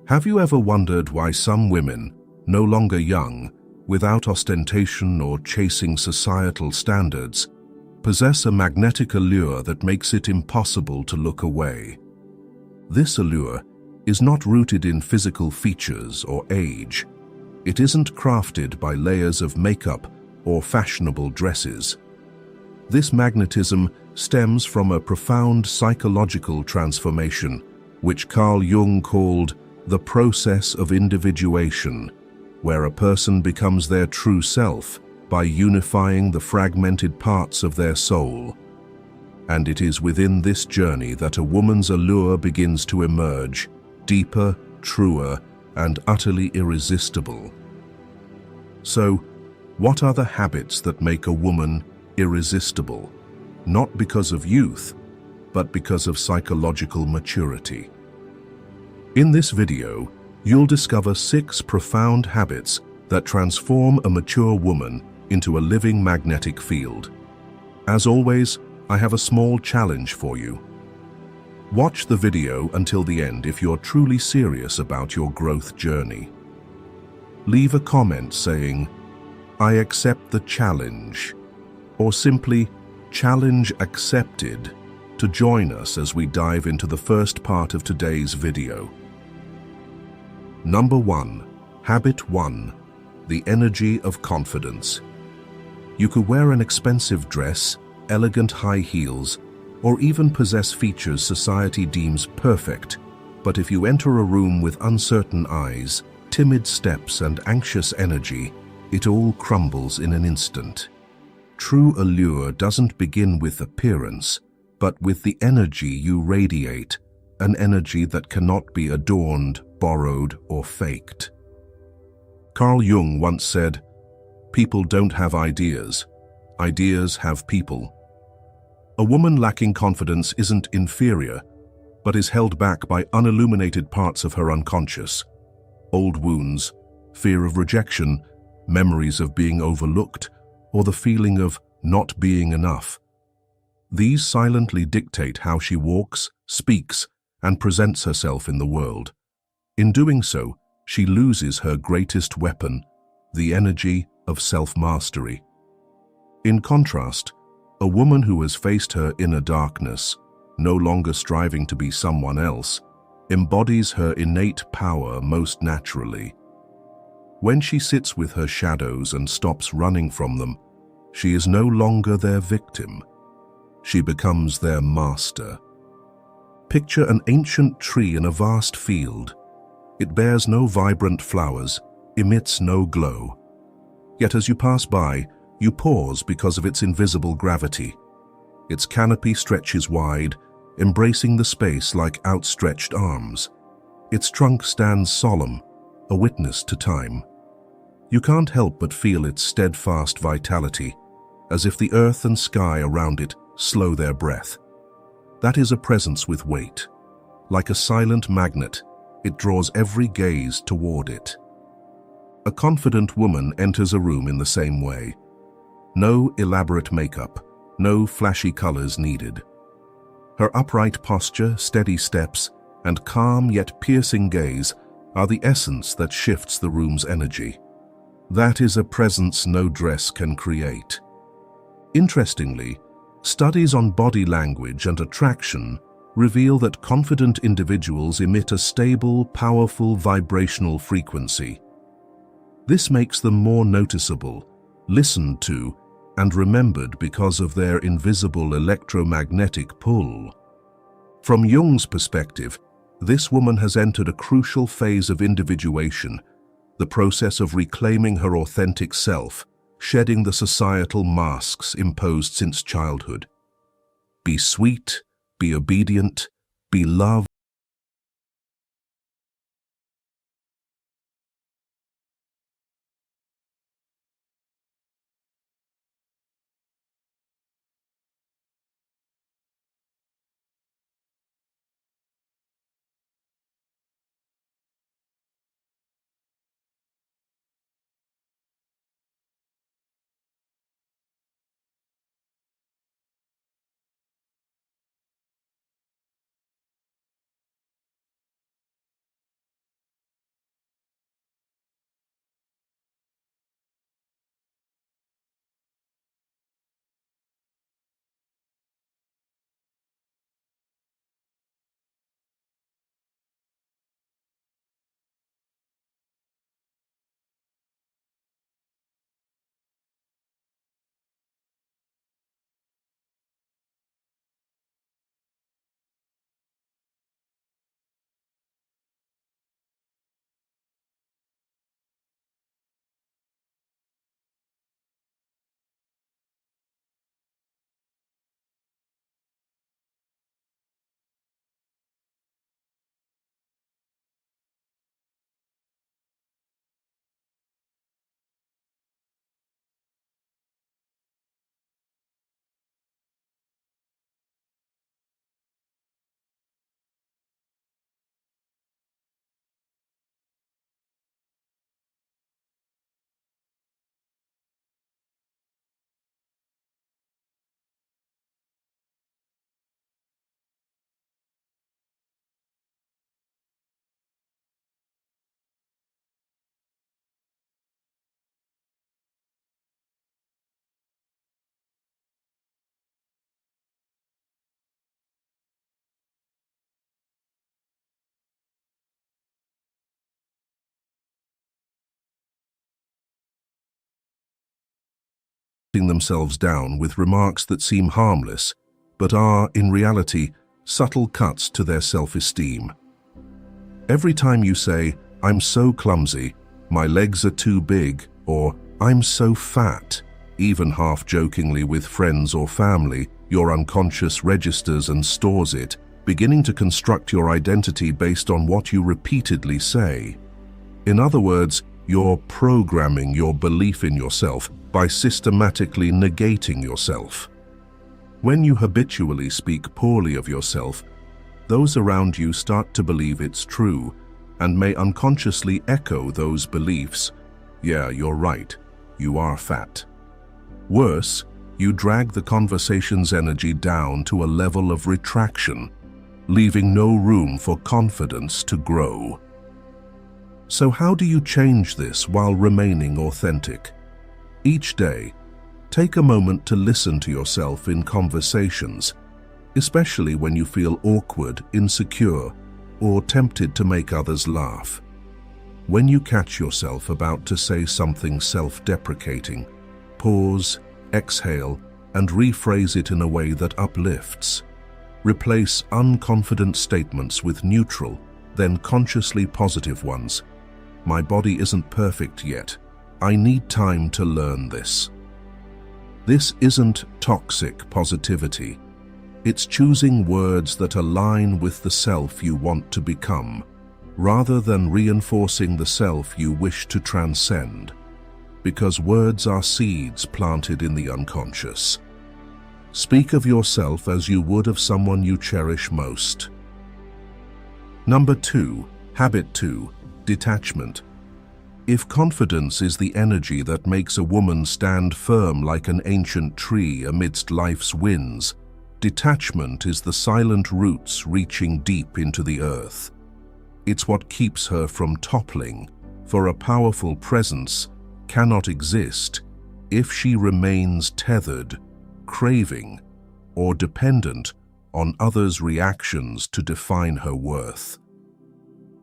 Have you ever wondered why some women, no longer young, without ostentation or chasing societal standards, possess a magnetic allure that makes it impossible to look away? This allure is not rooted in physical features or age. It isn't crafted by layers of makeup or fashionable dresses. This magnetism stems from a profound psychological transformation, which Carl Jung called the process of individuation, where a person becomes their true self by unifying the fragmented parts of their soul. And it is within this journey that a woman's allure begins to emerge, deeper, truer, and utterly irresistible. So, what are the habits that make a woman irresistible? Not because of youth, but because of psychological maturity. In this video, you'll discover 6 profound habits that transform a mature woman into a living magnetic field. As always, I have a small challenge for you. Watch the video until the end if you're truly serious about your growth journey. Leave a comment saying, "I accept the challenge," or simply, "Challenge accepted," to join us as we dive into the first part of today's video. Number 1. Habit 1. The energy of confidence. You could wear an expensive dress, elegant high heels, or even possess features society deems perfect, but if you enter a room with uncertain eyes, timid steps, and anxious energy, it all crumbles in an instant. True allure doesn't begin with appearance, but with the energy you radiate, an energy that cannot be adorned, borrowed, or faked. Carl Jung once said, "People don't have ideas. Ideas have people." A woman lacking confidence isn't inferior, but is held back by unilluminated parts of her unconscious. Old wounds, fear of rejection, memories of being overlooked, or the feeling of not being enough. These silently dictate how she walks, speaks, and presents herself in the world. In doing so, she loses her greatest weapon, the energy of self-mastery. In contrast, a woman who has faced her inner darkness, no longer striving to be someone else, embodies her innate power most naturally. When she sits with her shadows and stops running from them, she is no longer their victim. She becomes their master. Picture an ancient tree in a vast field. It bears no vibrant flowers, emits no glow. Yet as you pass by, you pause because of its invisible gravity. Its canopy stretches wide, embracing the space like outstretched arms. Its trunk stands solemn, a witness to time. You can't help but feel its steadfast vitality, as if the earth and sky around it slow their breath. That is a presence with weight. Like a silent magnet, it draws every gaze toward it. A confident woman enters a room in the same way. No elaborate makeup, no flashy colors needed. Her upright posture, steady steps, and calm yet piercing gaze are the essence that shifts the room's energy. That is a presence no dress can create. Interestingly, studies on body language and attraction reveal that confident individuals emit a stable, powerful vibrational frequency. This makes them more noticeable, listened to, and remembered because of their invisible electromagnetic pull. From Jung's perspective, this woman has entered a crucial phase of individuation, the process of reclaiming her authentic self, shedding the societal masks imposed since childhood. Be sweet, be obedient, be loved. themselves down with remarks that seem harmless, but are, in reality, subtle cuts to their self-esteem. Every time you say, "I'm so clumsy," "My legs are too big," or "I'm so fat," even half-jokingly with friends or family, your unconscious registers and stores it, beginning to construct your identity based on what you repeatedly say. In other words, you're programming your belief in yourself by systematically negating yourself. When you habitually speak poorly of yourself, those around you start to believe it's true and may unconsciously echo those beliefs. "Yeah, you're right. You are fat." Worse, you drag the conversation's energy down to a level of retraction, leaving no room for confidence to grow. So how do you change this while remaining authentic? Each day, take a moment to listen to yourself in conversations, especially when you feel awkward, insecure, or tempted to make others laugh. When you catch yourself about to say something self-deprecating, pause, exhale, and rephrase it in a way that uplifts. Replace unconfident statements with neutral, then consciously positive ones. "My body isn't perfect yet. I need time to learn this." This isn't toxic positivity. It's choosing words that align with the self you want to become, rather than reinforcing the self you wish to transcend. Because words are seeds planted in the unconscious. Speak of yourself as you would of someone you cherish most. Number 2, habit 2, detachment. If confidence is the energy that makes a woman stand firm like an ancient tree amidst life's winds, detachment is the silent roots reaching deep into the earth. It's what keeps her from toppling, for a powerful presence cannot exist if she remains tethered, craving, or dependent on others' reactions to define her worth.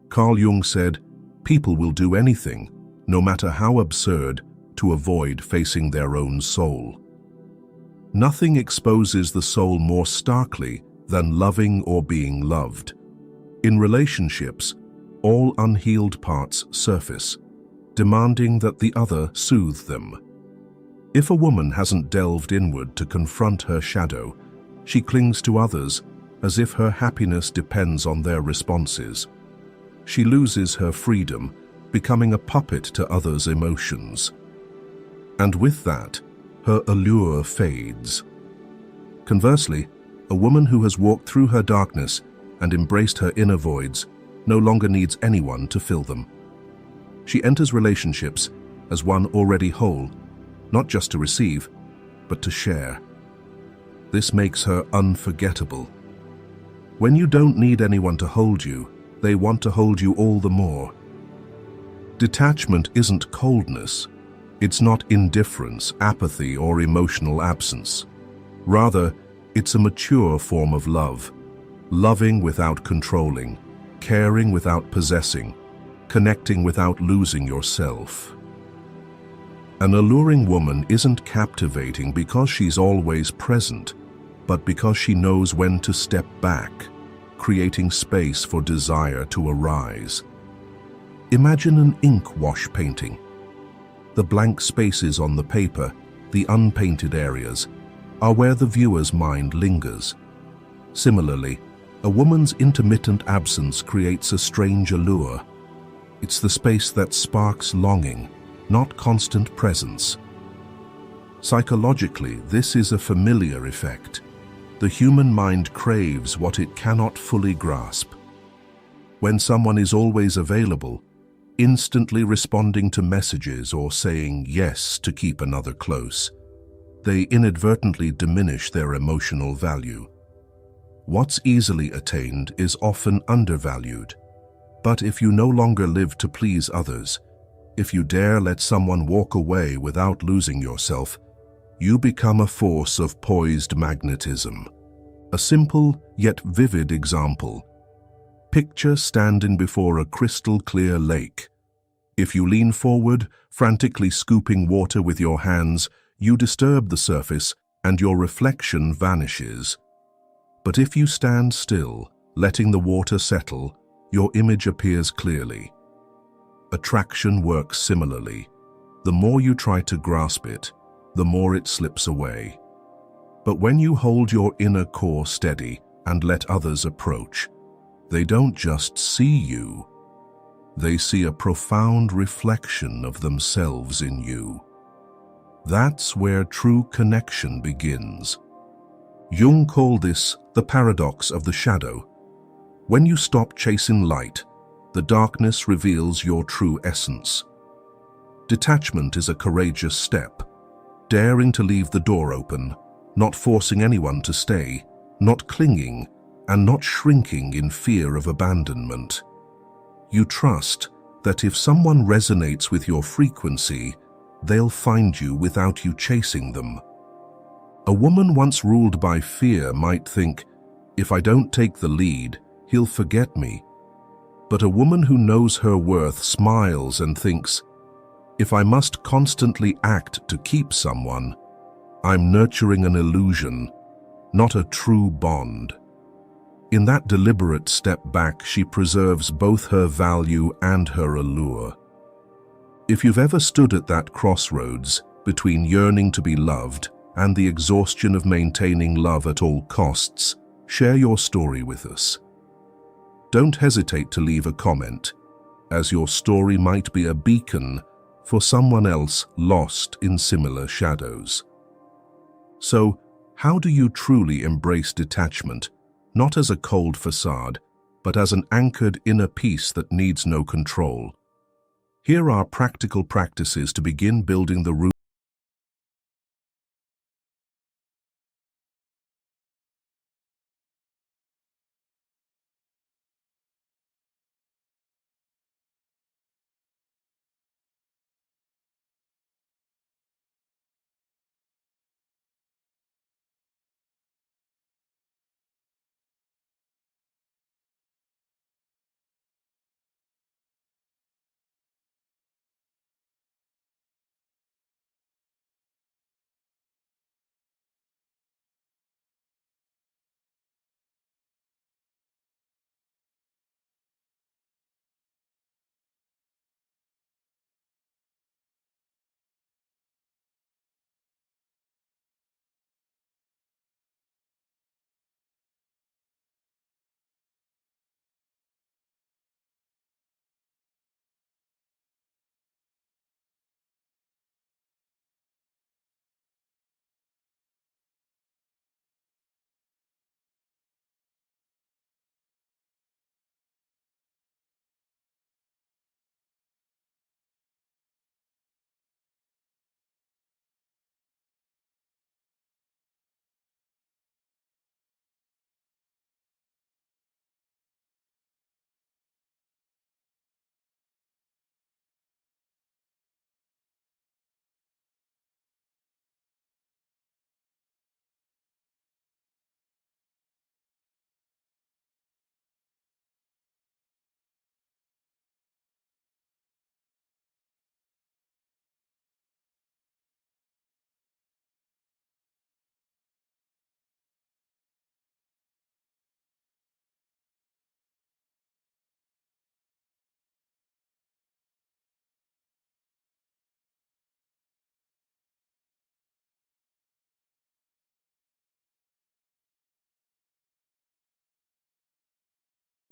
Carl Jung said, "People will do anything, no matter how absurd, to avoid facing their own soul." Nothing exposes the soul more starkly than loving or being loved. In relationships, all unhealed parts surface, demanding that the other soothe them. If a woman hasn't delved inward to confront her shadow, she clings to others as if her happiness depends on their responses. She loses her freedom, becoming a puppet to others' emotions. And with that, her allure fades. Conversely, a woman who has walked through her darkness and embraced her inner voids no longer needs anyone to fill them. She enters relationships as one already whole, not just to receive, but to share. This makes her unforgettable. When you don't need anyone to hold you, they want to hold you all the more. Detachment isn't coldness. It's not indifference, apathy, or emotional absence. Rather, it's a mature form of love, loving without controlling, caring without possessing, connecting without losing yourself. An alluring woman isn't captivating because she's always present, but because she knows when to step back, creating space for desire to arise. Imagine an ink wash painting. The blank spaces on the paper, the unpainted areas, are where the viewer's mind lingers. Similarly, a woman's intermittent absence creates a strange allure. It's the space that sparks longing, not constant presence. Psychologically, this is a familiar effect. The human mind craves what it cannot fully grasp. When someone is always available, instantly responding to messages or saying yes to keep another close, they inadvertently diminish their emotional value. What's easily attained is often undervalued. But if you no longer live to please others, if you dare let someone walk away without losing yourself, you become a force of poised magnetism. A simple yet vivid example. Picture standing before a crystal-clear lake. If you lean forward, frantically scooping water with your hands, You disturb the surface and your reflection vanishes. But if you stand still, letting the water settle, your image appears clearly. Attraction works similarly. The more you try to grasp it, the more it slips away. But when you hold your inner core steady and let others approach, they don't just see you. They see a profound reflection of themselves in you. That's where true connection begins. Jung called this the paradox of the shadow. When you stop chasing light, the darkness reveals your true essence. Detachment is a courageous step, daring to leave the door open, not forcing anyone to stay, not clinging, and not shrinking in fear of abandonment. You trust that if someone resonates with your frequency, they'll find you without you chasing them. A woman once ruled by fear might think, if I don't take the lead, he'll forget me. But a woman who knows her worth smiles and thinks, if I must constantly act to keep someone, I'm nurturing an illusion, not a true bond. In that deliberate step back, she preserves both her value and her allure. If you've ever stood at that crossroads between yearning to be loved and the exhaustion of maintaining love at all costs, share your story with us. Don't hesitate to leave a comment, as your story might be a beacon for someone else lost in similar shadows. So, how do you truly embrace detachment, not as a cold facade, but as an anchored inner peace that needs no control? Here are practical practices to begin building the root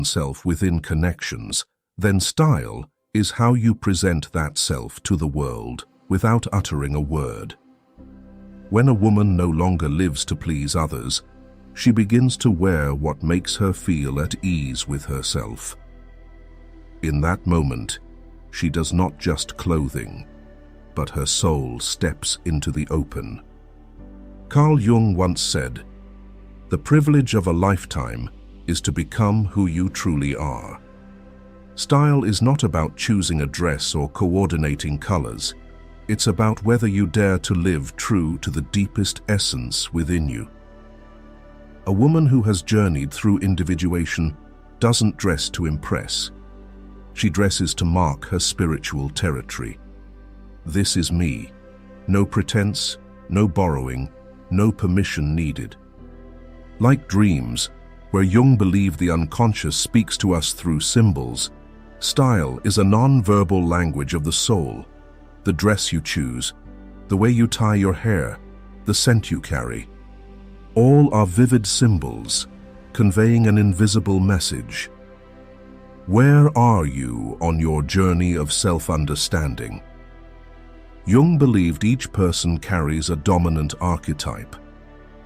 self within connections, then style is how you present that self to the world without uttering a word. When a woman no longer lives to please others, she begins to wear what makes her feel at ease with herself. In that moment, she does not just clothing, but her soul steps into the open. Carl Jung once said, "The privilege of a lifetime is to become who you truly are." Style is not about choosing a dress or coordinating colors. It's about whether you dare to live true to the deepest essence within you. A woman who has journeyed through individuation doesn't dress to impress. She dresses to mark her spiritual territory. This is me. No pretense, no borrowing, no permission needed. Like dreams, where Jung believed the unconscious speaks to us through symbols, style is a non-verbal language of the soul. The dress you choose, the way you tie your hair, the scent you carry. All are vivid symbols, conveying an invisible message. Where are you on your journey of self-understanding? Jung believed each person carries a dominant archetype,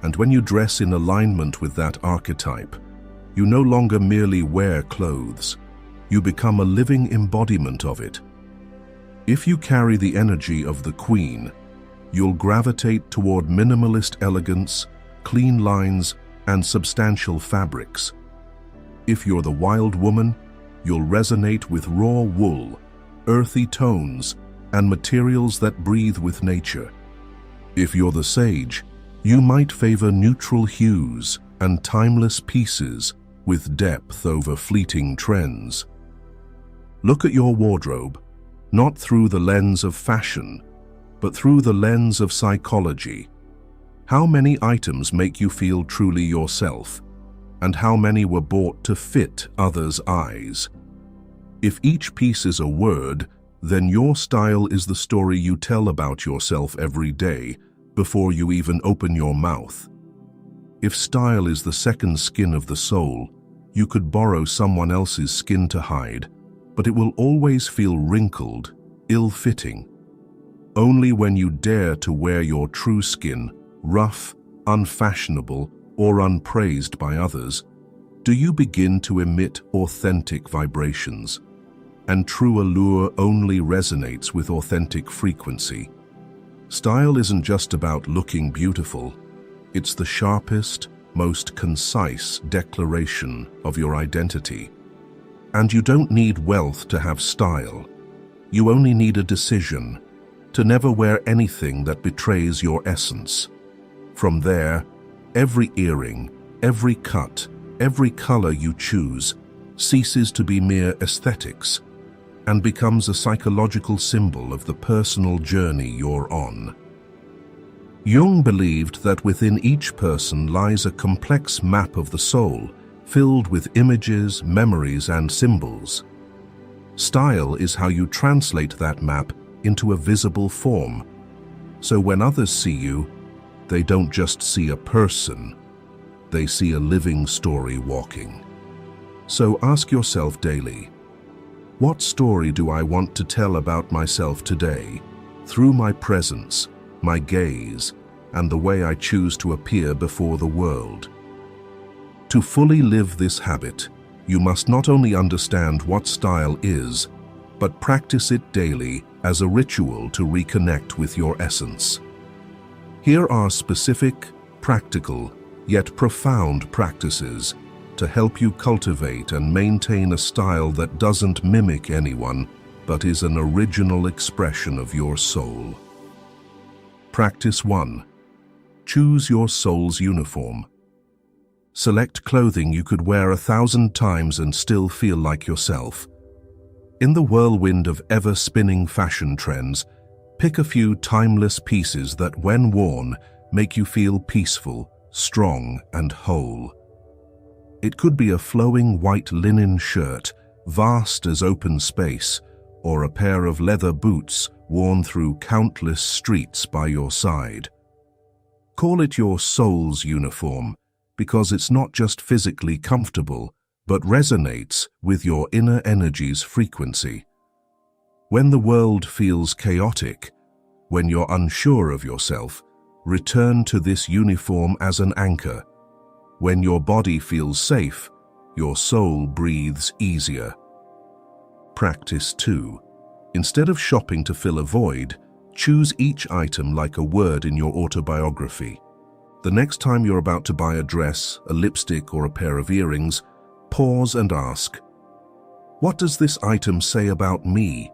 and when you dress in alignment with that archetype, you no longer merely wear clothes, you become a living embodiment of it. If you carry the energy of the Queen, you'll gravitate toward minimalist elegance, clean lines, and substantial fabrics. If you're the wild woman, you'll resonate with raw wool, earthy tones, and materials that breathe with nature. If you're the sage, you might favor neutral hues and timeless pieces with depth over fleeting trends. Look at your wardrobe, not through the lens of fashion, but through the lens of psychology. How many items make you feel truly yourself, and how many were bought to fit others' eyes? If each piece is a word, then your style is the story you tell about yourself every day, before you even open your mouth. If style is the second skin of the soul, you could borrow someone else's skin to hide, but it will always feel wrinkled, ill-fitting. Only when you dare to wear your true skin, rough, unfashionable, or unpraised by others, do you begin to emit authentic vibrations. And true allure only resonates with authentic frequency. Style isn't just about looking beautiful, it's the sharpest, most concise declaration of your identity. And you don't need wealth to have style. You only need a decision to never wear anything that betrays your essence. From there, every earring, every cut, every color you choose ceases to be mere aesthetics and becomes a psychological symbol of the personal journey you're on. Jung believed that within each person lies a complex map of the soul, filled with images, memories, and symbols. Style is how you translate that map into a visible form. So when others see you, they don't just see a person, they see a living story walking. So ask yourself daily, what story do I want to tell about myself today, through my presence, my gaze, and the way I choose to appear before the world? To fully live this habit, you must not only understand what style is, but practice it daily as a ritual to reconnect with your essence. Here are specific, practical, yet profound practices to help you cultivate and maintain a style that doesn't mimic anyone, but is an original expression of your soul. Practice 1. Choose your soul's uniform. Select clothing you could wear 1,000 times and still feel like yourself. In the whirlwind of ever-spinning fashion trends, pick a few timeless pieces that, when worn, make you feel peaceful, strong, and whole. It could be a flowing white linen shirt, vast as open space, or a pair of leather boots worn through countless streets by your side. Call it your soul's uniform, because it's not just physically comfortable, but resonates with your inner energy's frequency. When the world feels chaotic, when you're unsure of yourself, return to this uniform as an anchor. When your body feels safe, your soul breathes easier. Practice 2. Instead of shopping to fill a void, choose each item like a word in your autobiography. The next time you're about to buy a dress, a lipstick, or a pair of earrings, pause and ask, what does this item say about me?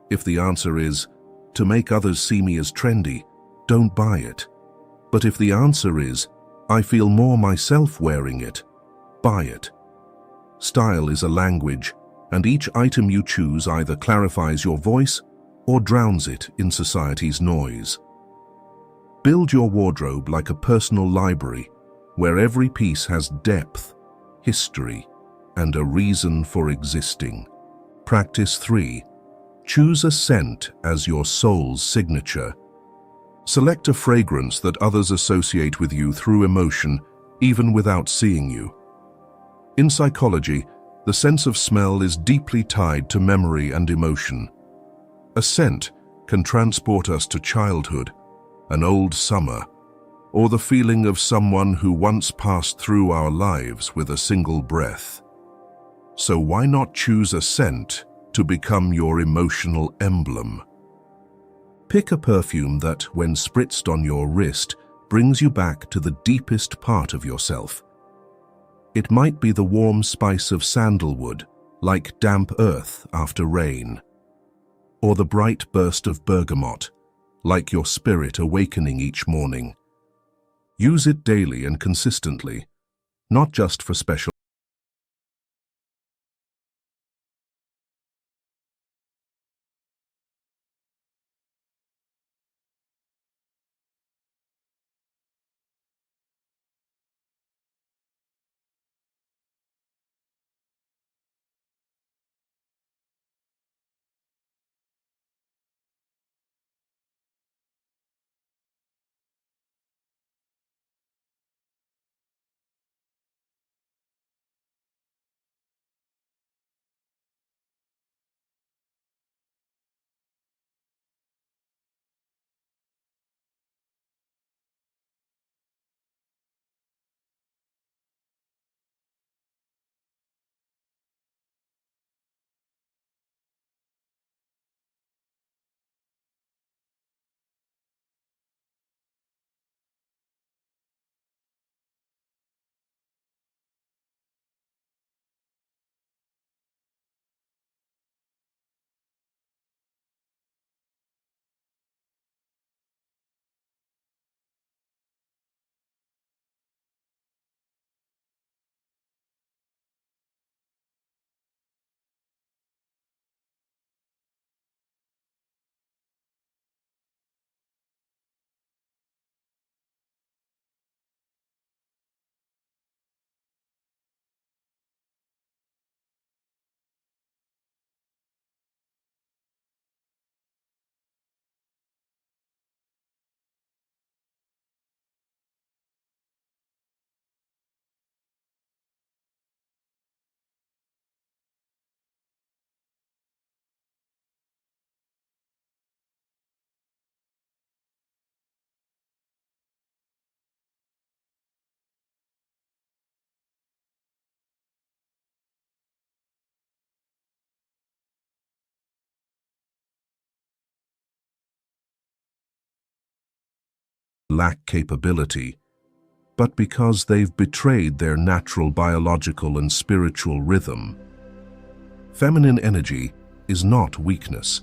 If the answer is, to make others see me as trendy, don't buy it. But if the answer is, I feel more myself wearing it, buy it. Style is a language, and each item you choose either clarifies your voice or drowns it in society's noise. Build your wardrobe like a personal library, where every piece has depth, history, and a reason for existing. Practice 3. Choose a scent as your soul's signature. Select a fragrance that others associate with you through emotion, even without seeing you. In psychology, the sense of smell is deeply tied to memory and emotion. A scent can transport us to childhood, an old summer, or the feeling of someone who once passed through our lives with a single breath. So why not choose a scent to become your emotional emblem? Pick a perfume that, when spritzed on your wrist, brings you back to the deepest part of yourself. It might be the warm spice of sandalwood, like damp earth after rain, or the bright burst of bergamot, like your spirit awakening each morning. Use it daily and consistently, not just for special lack capability, but because they've betrayed their natural biological and spiritual rhythm. Feminine energy is not weakness.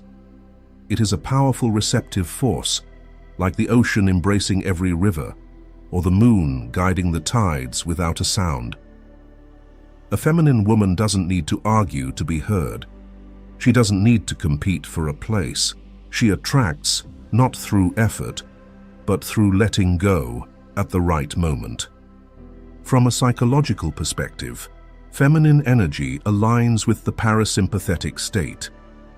It is a powerful receptive force, like the ocean embracing every river, or the moon guiding the tides without a sound. A feminine woman doesn't need to argue to be heard. She doesn't need to compete for a place. She attracts, not through effort, but through letting go at the right moment. From a psychological perspective, feminine energy aligns with the parasympathetic state,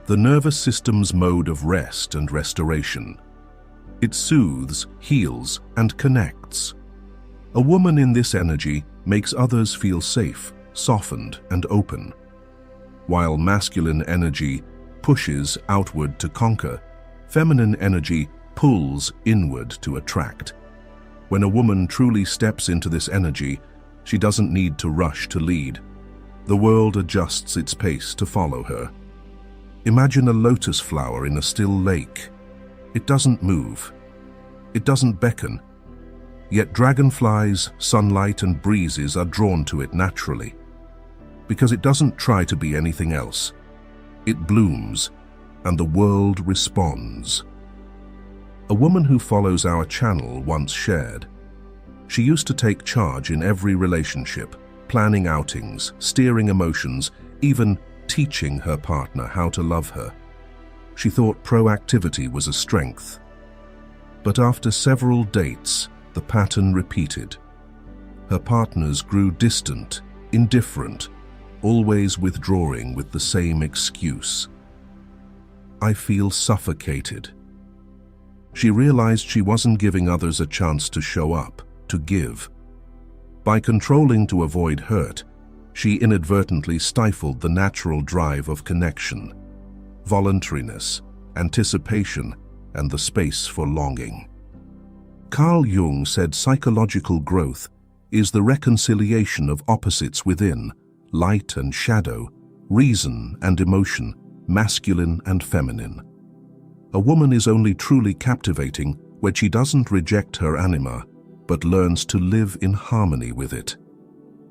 the nervous system's mode of rest and restoration. It soothes, heals, and connects. A woman in this energy makes others feel safe, softened, and open. While masculine energy pushes outward to conquer, feminine energy pulls inward to attract. When a woman truly steps into this energy, she doesn't need to rush to lead. The world adjusts its pace to follow her. Imagine a lotus flower in a still lake. It doesn't move. It doesn't beckon. Yet dragonflies, sunlight, and breezes are drawn to it naturally. Because it doesn't try to be anything else. It blooms, and the world responds. A woman who follows our channel once shared. She used to take charge in every relationship, planning outings, steering emotions, even teaching her partner how to love her. She thought proactivity was a strength. But after several dates, the pattern repeated. Her partners grew distant, indifferent, always withdrawing with the same excuse. "I feel suffocated." She realized she wasn't giving others a chance to show up, to give. By controlling to avoid hurt, she inadvertently stifled the natural drive of connection, voluntariness, anticipation, and the space for longing. Carl Jung said psychological growth is the reconciliation of opposites within, light and shadow, reason and emotion, masculine and feminine. A woman is only truly captivating when she doesn't reject her anima, but learns to live in harmony with it.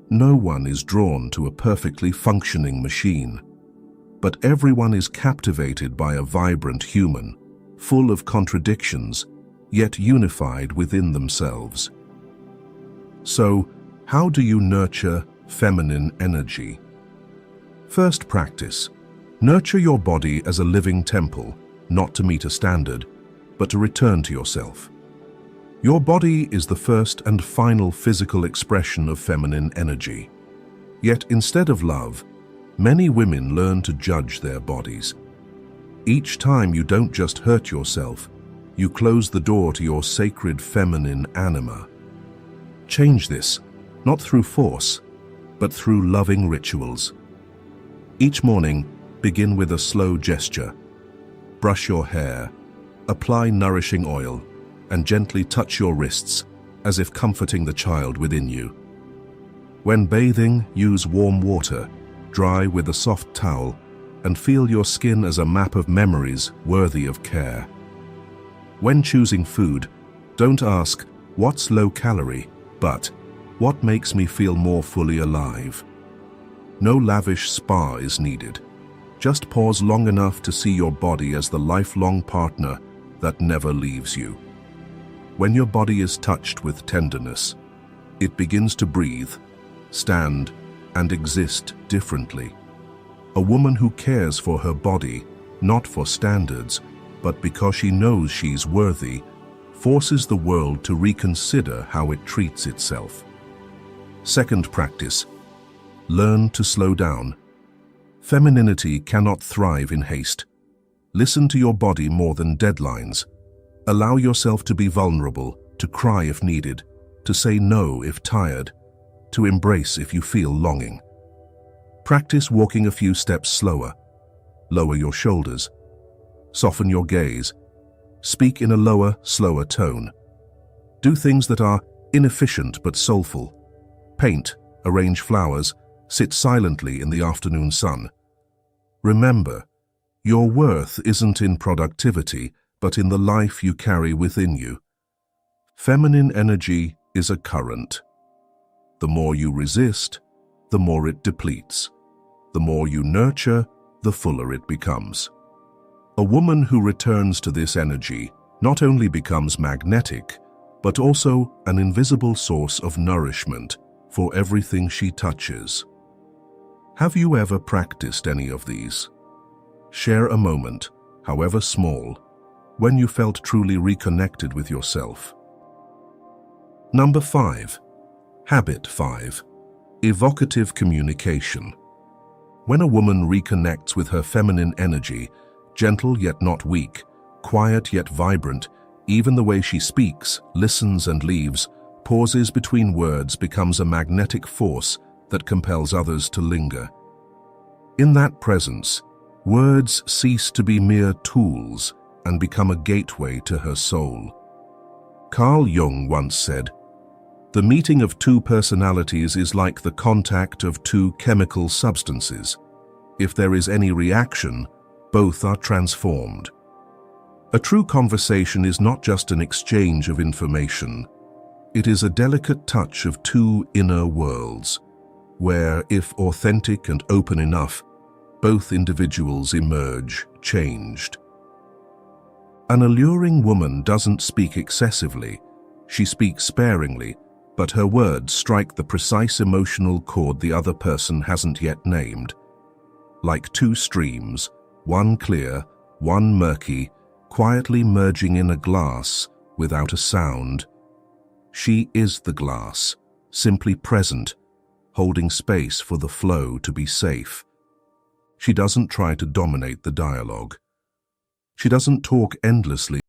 No one is drawn to a perfectly functioning machine, but everyone is captivated by a vibrant human, full of contradictions, yet unified within themselves. So, how do you nurture feminine energy? First practice. Nurture your body as a living temple, not to meet a standard, but to return to yourself. Your body is the first and final physical expression of feminine energy. Yet instead of love, many women learn to judge their bodies. Each time you don't just hurt yourself, you close the door to your sacred feminine anima. Change this, not through force, but through loving rituals. Each morning, begin with a slow gesture. Brush your hair, apply nourishing oil, and gently touch your wrists, as if comforting the child within you. When bathing, use warm water, dry with a soft towel, and feel your skin as a map of memories worthy of care. When choosing food, don't ask, "What's low calorie?" but, "What makes me feel more fully alive?" No lavish spa is needed. Just pause long enough to see your body as the lifelong partner that never leaves you. When your body is touched with tenderness, it begins to breathe, stand, and exist differently. A woman who cares for her body, not for standards, but because she knows she's worthy, forces the world to reconsider how it treats itself. Second practice. Learn to slow down. Femininity cannot thrive in haste. Listen to your body more than deadlines. Allow yourself to be vulnerable, to cry if needed, to say no if tired, to embrace if you feel longing. Practice walking a few steps slower. Lower your shoulders. Soften your gaze. Speak in a lower, slower tone. Do things that are inefficient but soulful. Paint, arrange flowers, sit silently in the afternoon sun. Remember, your worth isn't in productivity, but in the life you carry within you. Feminine energy is a current. The more you resist, the more it depletes. The more you nurture, the fuller it becomes. A woman who returns to this energy not only becomes magnetic, but also an invisible source of nourishment for everything she touches. Have you ever practiced any of these? Share a moment, however small, when you felt truly reconnected with yourself. Number 5. Habit 5. Evocative communication. When a woman reconnects with her feminine energy, gentle yet not weak, quiet yet vibrant, even the way she speaks, listens and leaves, pauses between words becomes a magnetic force that compels others to linger. In that presence, words cease to be mere tools and become a gateway to her soul. Carl Jung once said, "The meeting of two personalities is like the contact of two chemical substances. If there is any reaction, both are transformed." A true conversation is not just an exchange of information. It is a delicate touch of two inner worlds, where, if authentic and open enough, both individuals emerge changed. An alluring woman doesn't speak excessively. She speaks sparingly, but her words strike the precise emotional chord the other person hasn't yet named. Like two streams, one clear, one murky, quietly merging in a glass, without a sound. She is the glass, simply present, holding space for the flow to be safe. She doesn't try to dominate the dialogue. She doesn't talk endlessly.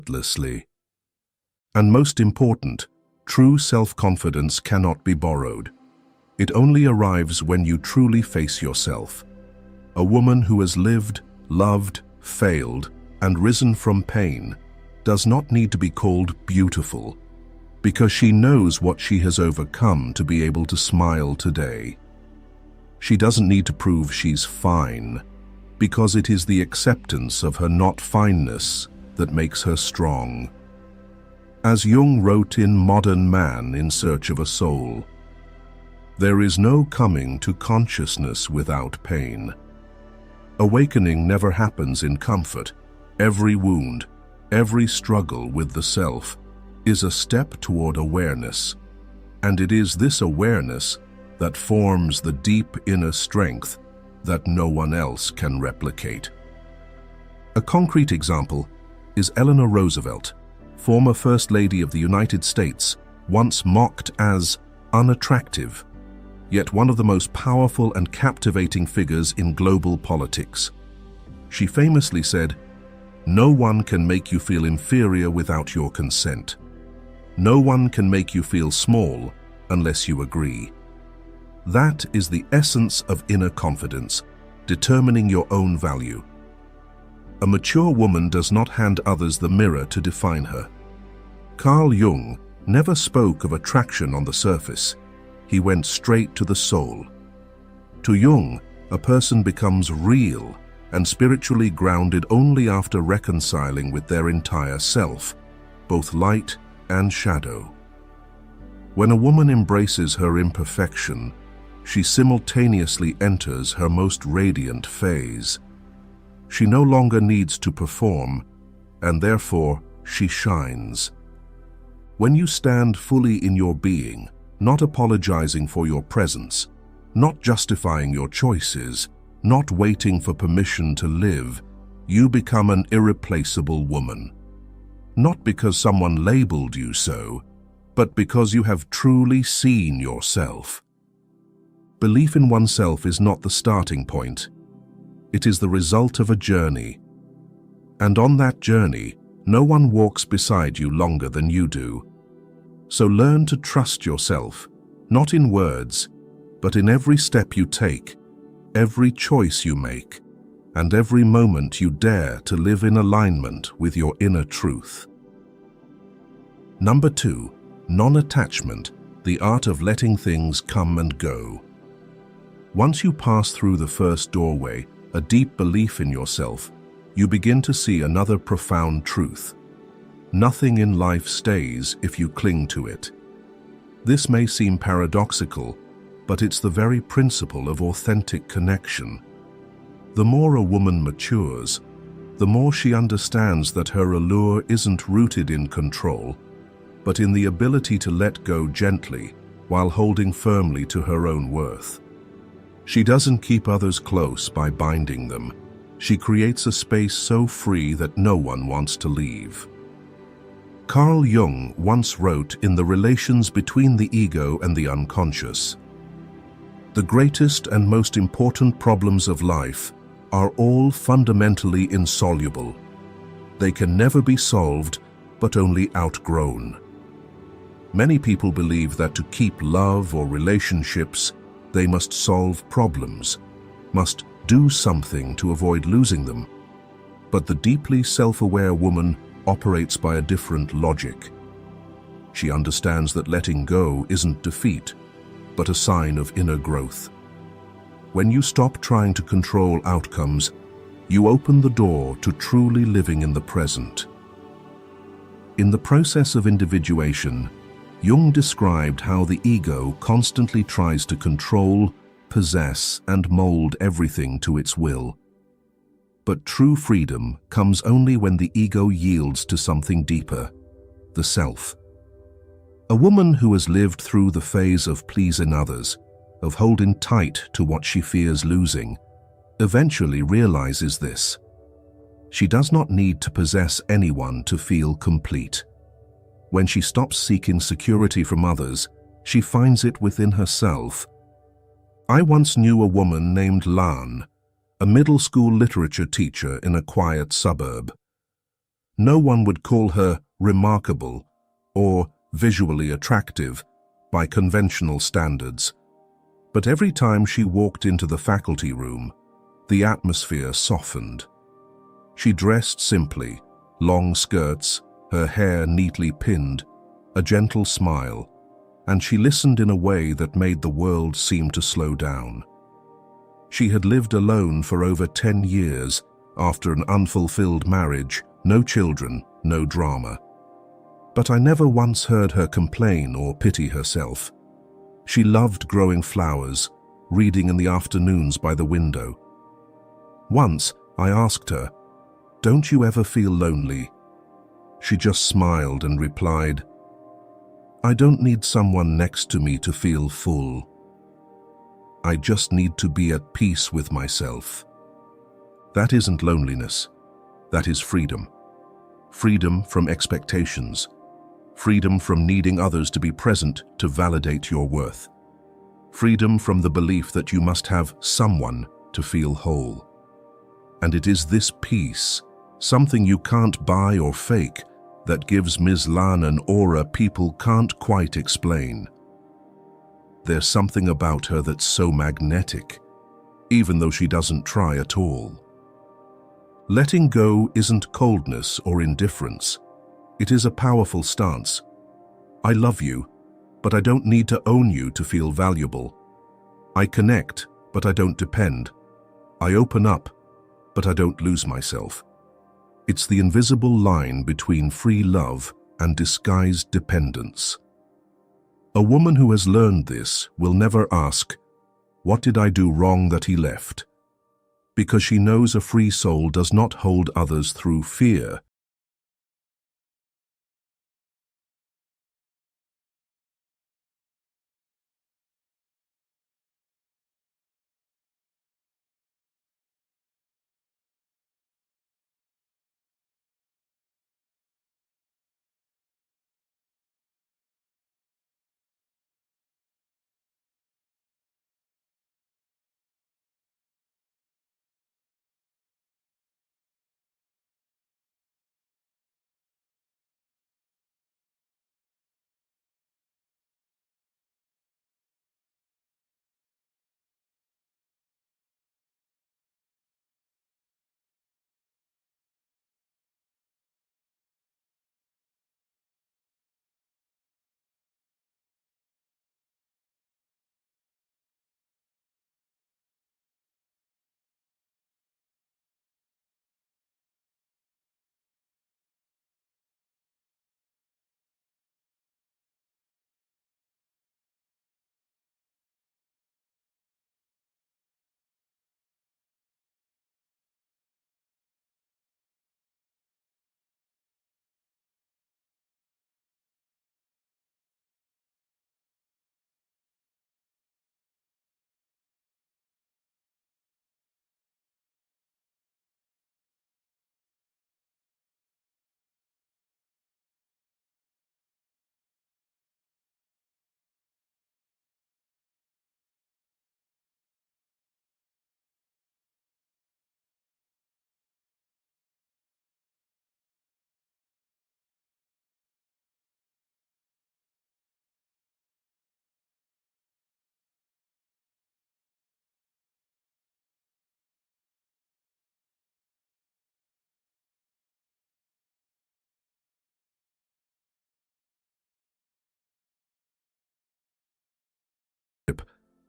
effortlessly. And most important, true self-confidence cannot be borrowed. It only arrives when you truly face yourself. A woman who has lived, loved, failed, and risen from pain does not need to be called beautiful, because she knows what she has overcome to be able to smile today. She doesn't need to prove she's fine, because it is the acceptance of her not-fineness that makes her strong. As Jung wrote in Modern Man in Search of a Soul, there is no coming to consciousness without pain. Awakening never happens in comfort. Every wound, every struggle with the self is a step toward awareness. And it is this awareness that forms the deep inner strength that no one else can replicate. A concrete example is Eleanor Roosevelt, former First Lady of the United States, once mocked as unattractive, yet one of the most powerful and captivating figures in global politics. She famously said, "No one can make you feel inferior without your consent. No one can make you feel small unless you agree." That is the essence of inner confidence, determining your own value. A mature woman does not hand others the mirror to define her. Carl Jung never spoke of attraction on the surface. He went straight to the soul. To Jung, a person becomes real and spiritually grounded only after reconciling with their entire self, both light and shadow. When a woman embraces her imperfection, she simultaneously enters her most radiant phase. She no longer needs to perform, and therefore she shines. When you stand fully in your being, not apologizing for your presence, not justifying your choices, not waiting for permission to live, you become an irreplaceable woman. Not because someone labeled you so, but because you have truly seen yourself. Belief in oneself is not the starting point. It is the result of a journey. And on that journey, no one walks beside you longer than you do. So learn to trust yourself, not in words, but in every step you take, every choice you make, and every moment you dare to live in alignment with your inner truth. Number 2, non-attachment, the art of letting things come and go. Once you pass through the first doorway, a deep belief in yourself, you begin to see another profound truth. Nothing in life stays if you cling to it. This may seem paradoxical, but it's the very principle of authentic connection. The more a woman matures, the more she understands that her allure isn't rooted in control, but in the ability to let go gently while holding firmly to her own worth. She doesn't keep others close by binding them. She creates a space so free that no one wants to leave. Carl Jung once wrote in The Relations Between the Ego and the Unconscious, "The greatest and most important problems of life are all fundamentally insoluble. They can never be solved, but only outgrown." Many people believe that to keep love or relationships, they must solve problems, must do something to avoid losing them. But the deeply self-aware woman operates by a different logic. She understands that letting go isn't defeat, but a sign of inner growth. When you stop trying to control outcomes, you open the door to truly living in the present. In the process of individuation, Jung described how the ego constantly tries to control, possess, and mold everything to its will. But true freedom comes only when the ego yields to something deeper, the self. A woman who has lived through the phase of pleasing others, of holding tight to what she fears losing, eventually realizes this. She does not need to possess anyone to feel complete. When she stops seeking security from others, she finds it within herself. I once knew a woman named Lan, a middle school literature teacher in a quiet suburb. No one would call her remarkable or visually attractive by conventional standards. But every time she walked into the faculty room, the atmosphere softened. She dressed simply, long skirts, her hair neatly pinned, a gentle smile, and she listened in a way that made the world seem to slow down. She had lived alone for over 10 years after an unfulfilled marriage, no children, no drama. But I never once heard her complain or pity herself. She loved growing flowers, reading in the afternoons by the window. Once, I asked her, "Don't you ever feel lonely?" She just smiled and replied, "I don't need someone next to me to feel full. I just need to be at peace with myself." That isn't loneliness. That is freedom. Freedom from expectations. Freedom from needing others to be present to validate your worth. Freedom from the belief that you must have someone to feel whole. And it is this peace, something you can't buy or fake, that gives Ms. Lan an aura people can't quite explain. There's something about her that's so magnetic, even though she doesn't try at all. Letting go isn't coldness or indifference. It is a powerful stance. I love you, but I don't need to own you to feel valuable. I connect, but I don't depend. I open up, but I don't lose myself. It's the invisible line between free love and disguised dependence. A woman who has learned this will never ask, "What did I do wrong that he left?" Because she knows a free soul does not hold others through fear.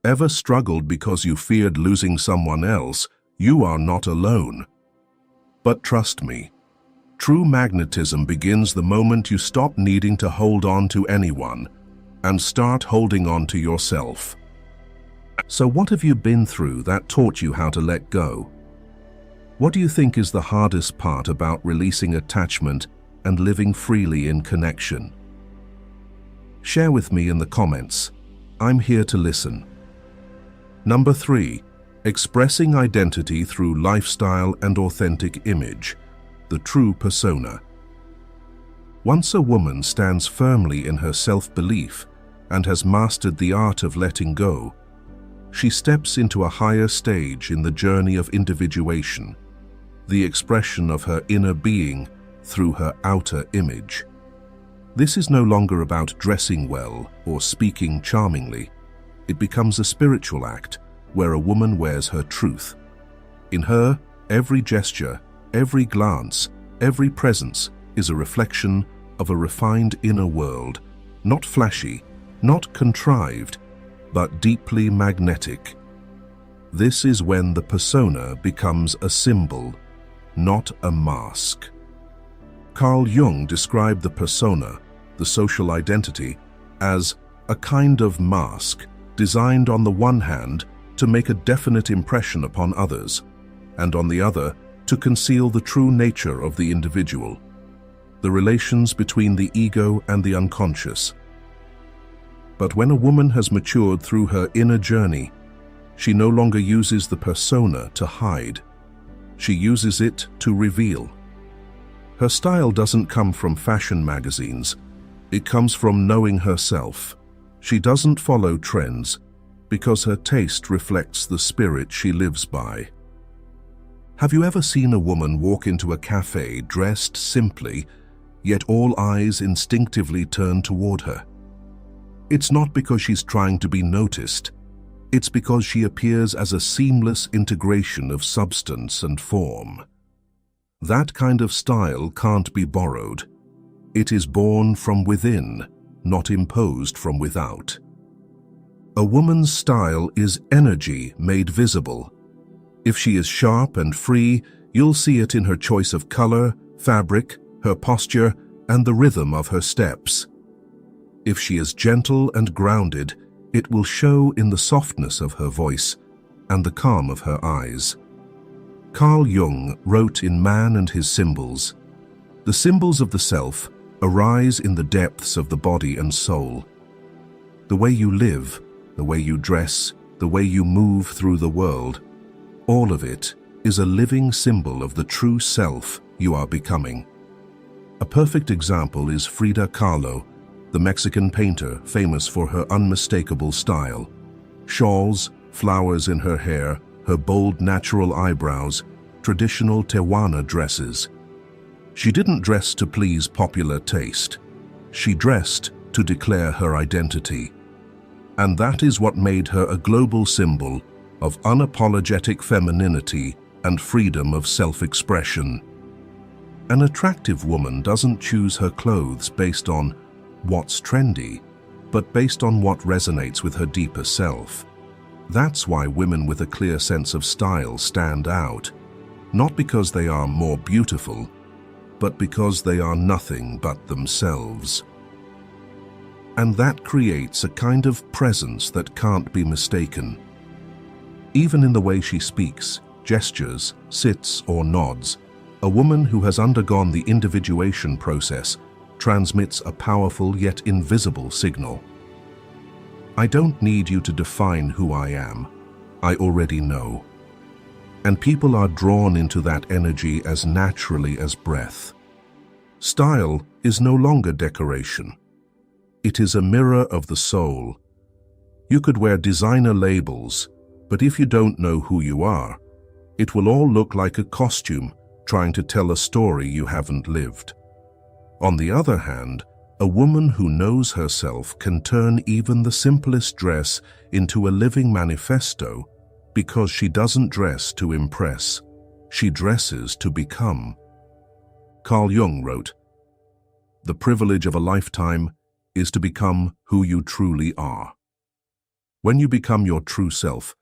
Ever struggled because you feared losing someone else? You are not alone. But trust me, true magnetism begins the moment you stop needing to hold on to anyone and start holding on to yourself. So what have you been through that taught you how to let go? What do you think is the hardest part about releasing attachment and living freely in connection? Share with me in the comments. I'm here to listen. Number 3. Expressing identity through lifestyle and authentic image, the true persona. Once a woman stands firmly in her self-belief and has mastered the art of letting go, she steps into a higher stage in the journey of individuation, the expression of her inner being through her outer image. This is no longer about dressing well or speaking charmingly. It becomes a spiritual act where a woman wears her truth. In her, every gesture, every glance, every presence is a reflection of a refined inner world, not flashy, not contrived, but deeply magnetic. This is when the persona becomes a symbol, not a mask. Carl Jung described the persona, the social identity, as a kind of mask designed on the one hand to make a definite impression upon others, and on the other to conceal the true nature of the individual, the relations between the ego and the unconscious. But when a woman has matured through her inner journey, she no longer uses the persona to hide. She uses it to reveal. Her style doesn't come from fashion magazines. It comes from knowing herself. She doesn't follow trends because her taste reflects the spirit she lives by. Have you ever seen a woman walk into a cafe dressed simply, yet all eyes instinctively turn toward her? It's not because she's trying to be noticed. It's because she appears as a seamless integration of substance and form. That kind of style can't be borrowed. It is born from within, not imposed from without. A woman's style is energy made visible. If she is sharp and free, you'll see it in her choice of color, fabric, her posture, and the rhythm of her steps. If she is gentle and grounded, it will show in the softness of her voice and the calm of her eyes. Carl Jung wrote in Man and His Symbols, "The symbols of the self arise in the depths of the body and soul. The way you live, the way you dress, the way you move through the world, all of it is a living symbol of the true self you are becoming." A perfect example is Frida Kahlo, the Mexican painter famous for her unmistakable style. Shawls, flowers in her hair, her bold natural eyebrows, traditional Tehuana dresses. She didn't dress to please popular taste. She dressed to declare her identity. And that is what made her a global symbol of unapologetic femininity and freedom of self-expression. An attractive woman doesn't choose her clothes based on what's trendy, but based on what resonates with her deeper self. That's why women with a clear sense of style stand out, not because they are more beautiful, but because they are nothing but themselves. And that creates a kind of presence that can't be mistaken. Even in the way she speaks, gestures, sits or nods, a woman who has undergone the individuation process transmits a powerful yet invisible signal. I don't need you to define who I am. I already know. And people are drawn into that energy as naturally as breath. Style is no longer decoration. It is a mirror of the soul. You could wear designer labels, but if you don't know who you are, it will all look like a costume trying to tell a story you haven't lived. On the other hand, a woman who knows herself can turn even the simplest dress into a living manifesto because she doesn't dress to impress, she dresses to become. Carl Jung wrote, "The privilege of a lifetime is to become who you truly are." When you become your true self,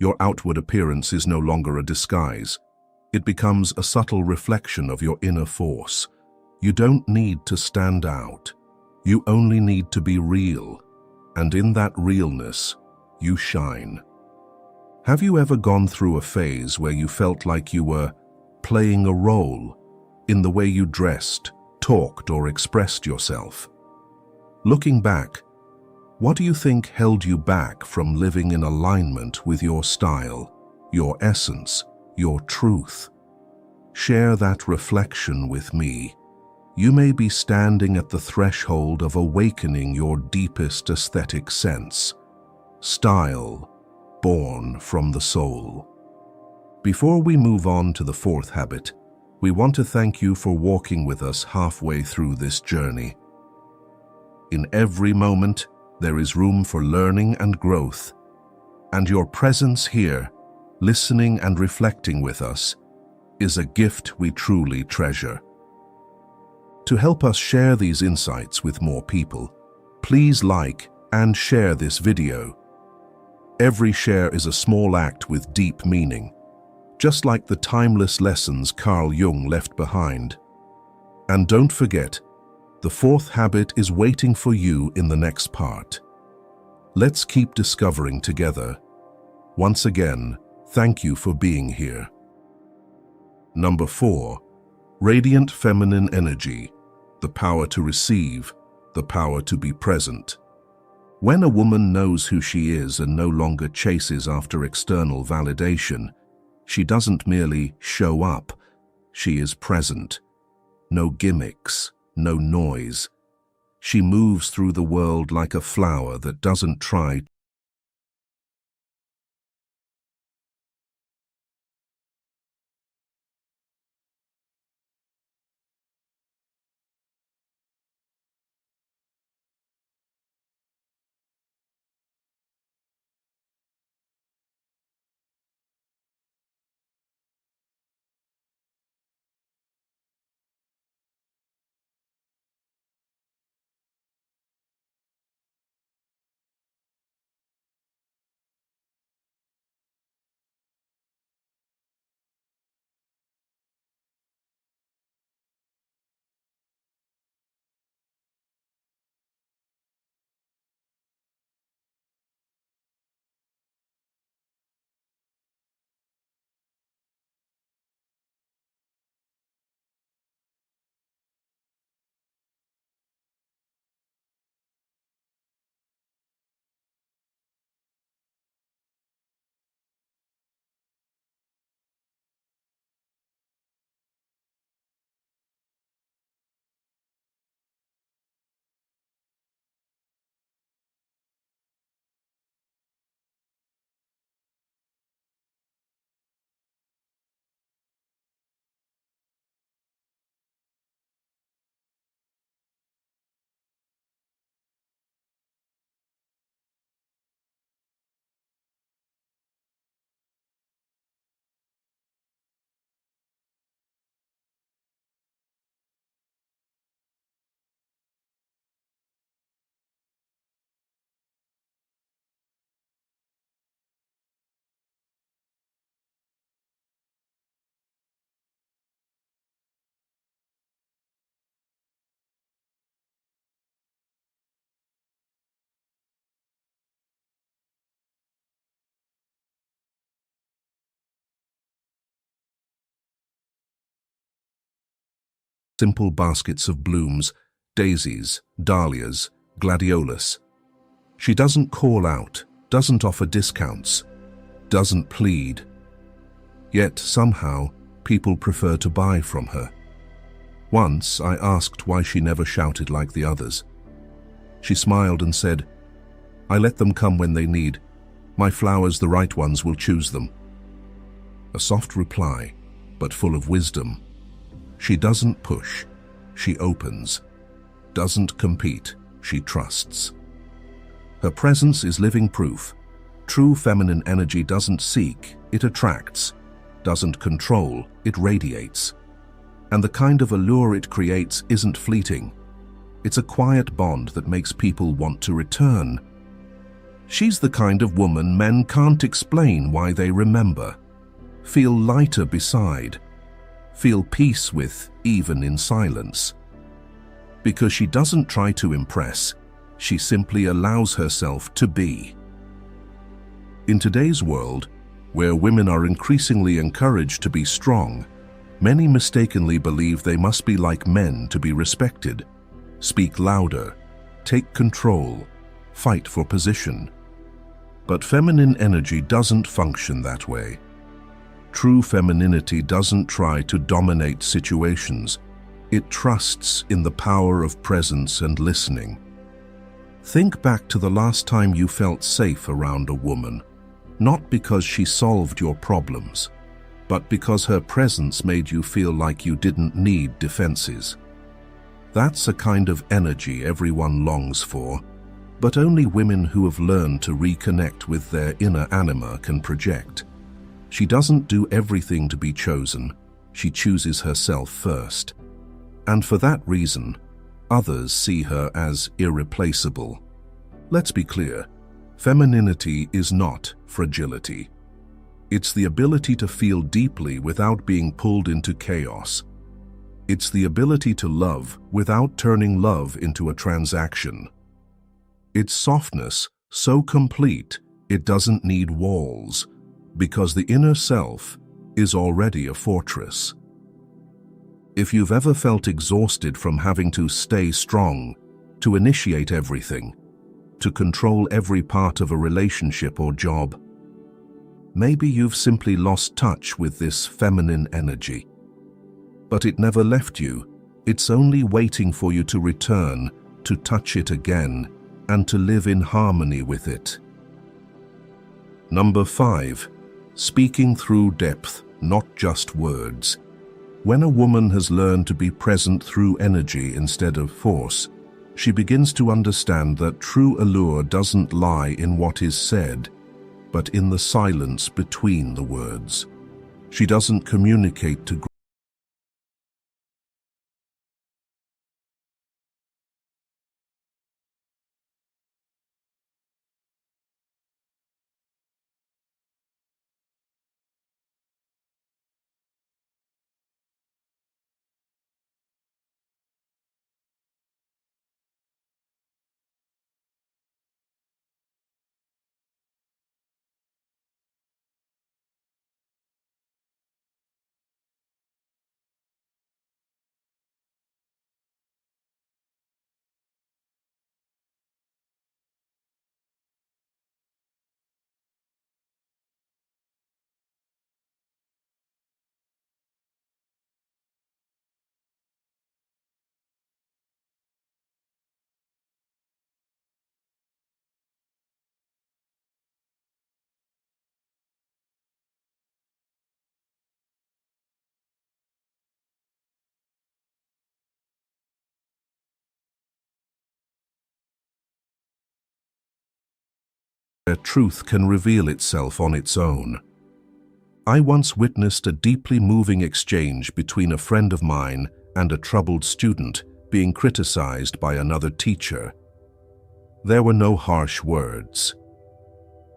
your outward appearance is no longer a disguise. It becomes a subtle reflection of your inner force. You don't need to stand out. You only need to be real. And in that realness, you shine. Have you ever gone through a phase where you felt like you were playing a role in the way you dressed, talked, or expressed yourself? Looking back, what do you think held you back from living in alignment with your style, your essence, your truth? Share that reflection with me. You may be standing at the threshold of awakening your deepest aesthetic sense. Style, born from the soul. Before we move on to the fourth habit, we want to thank you for walking with us halfway through this journey. In every moment, there is room for learning and growth, and your presence here, listening and reflecting with us, is a gift we truly treasure. To help us share these insights with more people, please like and share this video. Every share is a small act with deep meaning, just like the timeless lessons Carl Jung left behind. And don't forget, the fourth habit is waiting for you in the next part. Let's keep discovering together. Once again, thank you for being here. Number 4. Radiant feminine energy, the power to receive, the power to be present. When a woman knows who she is and no longer chases after external validation, she doesn't merely show up, she is present. No gimmicks, no noise. She moves through the world like a flower that doesn't try simple baskets of blooms, daisies, dahlias, gladiolus. She doesn't call out, doesn't offer discounts, doesn't plead. Yet somehow, people prefer to buy from her. Once I asked why she never shouted like the others. She smiled and said, "I let them come when they need. My flowers, the right ones, will choose them." A soft reply, but full of wisdom. She doesn't push, she opens. Doesn't compete, she trusts. Her presence is living proof. True feminine energy doesn't seek, it attracts. Doesn't control, it radiates. And the kind of allure it creates isn't fleeting. It's a quiet bond that makes people want to return. She's the kind of woman men can't explain why they remember. Feel lighter beside. Feel peace with, even in silence. Because she doesn't try to impress, she simply allows herself to be. In today's world, where women are increasingly encouraged to be strong, many mistakenly believe they must be like men to be respected, speak louder, take control, fight for position. But feminine energy doesn't function that way. True femininity doesn't try to dominate situations. It trusts in the power of presence and listening. Think back to the last time you felt safe around a woman, not because she solved your problems, but because her presence made you feel like you didn't need defenses. That's a kind of energy everyone longs for, but only women who have learned to reconnect with their inner anima can project. She doesn't do everything to be chosen. She chooses herself first. And for that reason, others see her as irreplaceable. Let's be clear, femininity is not fragility. It's the ability to feel deeply without being pulled into chaos. It's the ability to love without turning love into a transaction. It's softness so complete it doesn't need walls, because the inner self is already a fortress. If you've ever felt exhausted from having to stay strong, to initiate everything, to control every part of a relationship or job, maybe you've simply lost touch with this feminine energy. But it never left you. It's only waiting for you to return, to touch it again, and to live in harmony with it. Number 5. Speaking through depth, not just words. When a woman has learned to be present through energy instead of force, she begins to understand that true allure doesn't lie in what is said, but in the silence between the words. She doesn't communicate to where truth can reveal itself on its own. I once witnessed a deeply moving exchange between a friend of mine and a troubled student being criticized by another teacher. There were no harsh words.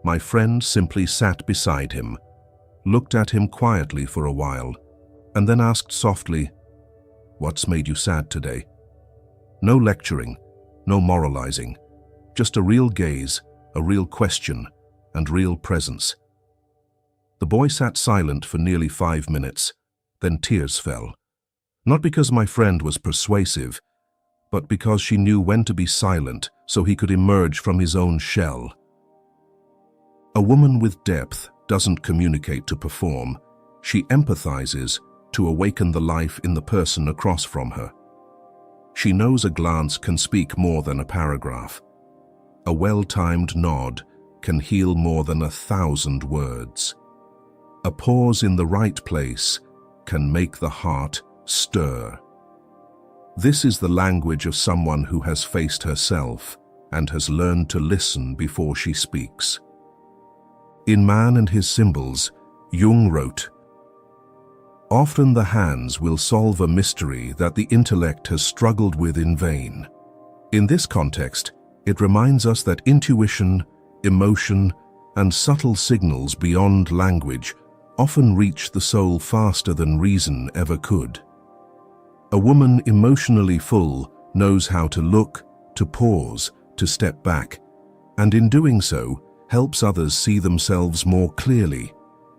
My friend simply sat beside him, looked at him quietly for a while, and then asked softly, "What's made you sad today?" No lecturing, no moralizing, just a real gaze, a real question, and real presence. The boy sat silent for nearly 5 minutes, then tears fell. Not because my friend was persuasive, but because she knew when to be silent so he could emerge from his own shell. A woman with depth doesn't communicate to perform. She empathizes to awaken the life in the person across from her. She knows a glance can speak more than a paragraph. A well-timed nod can heal more than 1,000 words. A pause in the right place can make the heart stir. This is the language of someone who has faced herself and has learned to listen before she speaks. In Man and His Symbols, Jung wrote, "Often the hands will solve a mystery that the intellect has struggled with in vain." In this context, it reminds us that intuition, emotion, and subtle signals beyond language often reach the soul faster than reason ever could. A woman emotionally full knows how to look, to pause, to step back, and in doing so, helps others see themselves more clearly,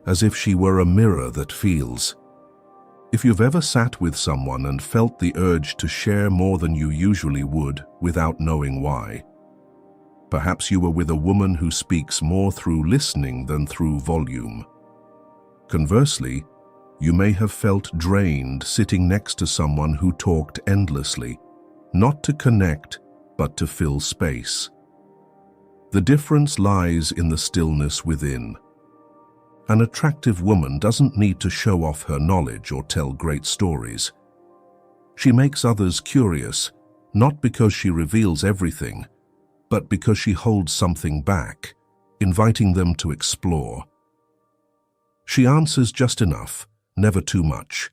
as if she were a mirror that feels. If you've ever sat with someone and felt the urge to share more than you usually would without knowing why, perhaps you were with a woman who speaks more through listening than through volume. Conversely, you may have felt drained sitting next to someone who talked endlessly, not to connect, but to fill space. The difference lies in the stillness within. An attractive woman doesn't need to show off her knowledge or tell great stories. She makes others curious, not because she reveals everything, but because she holds something back, inviting them to explore. She answers just enough, never too much.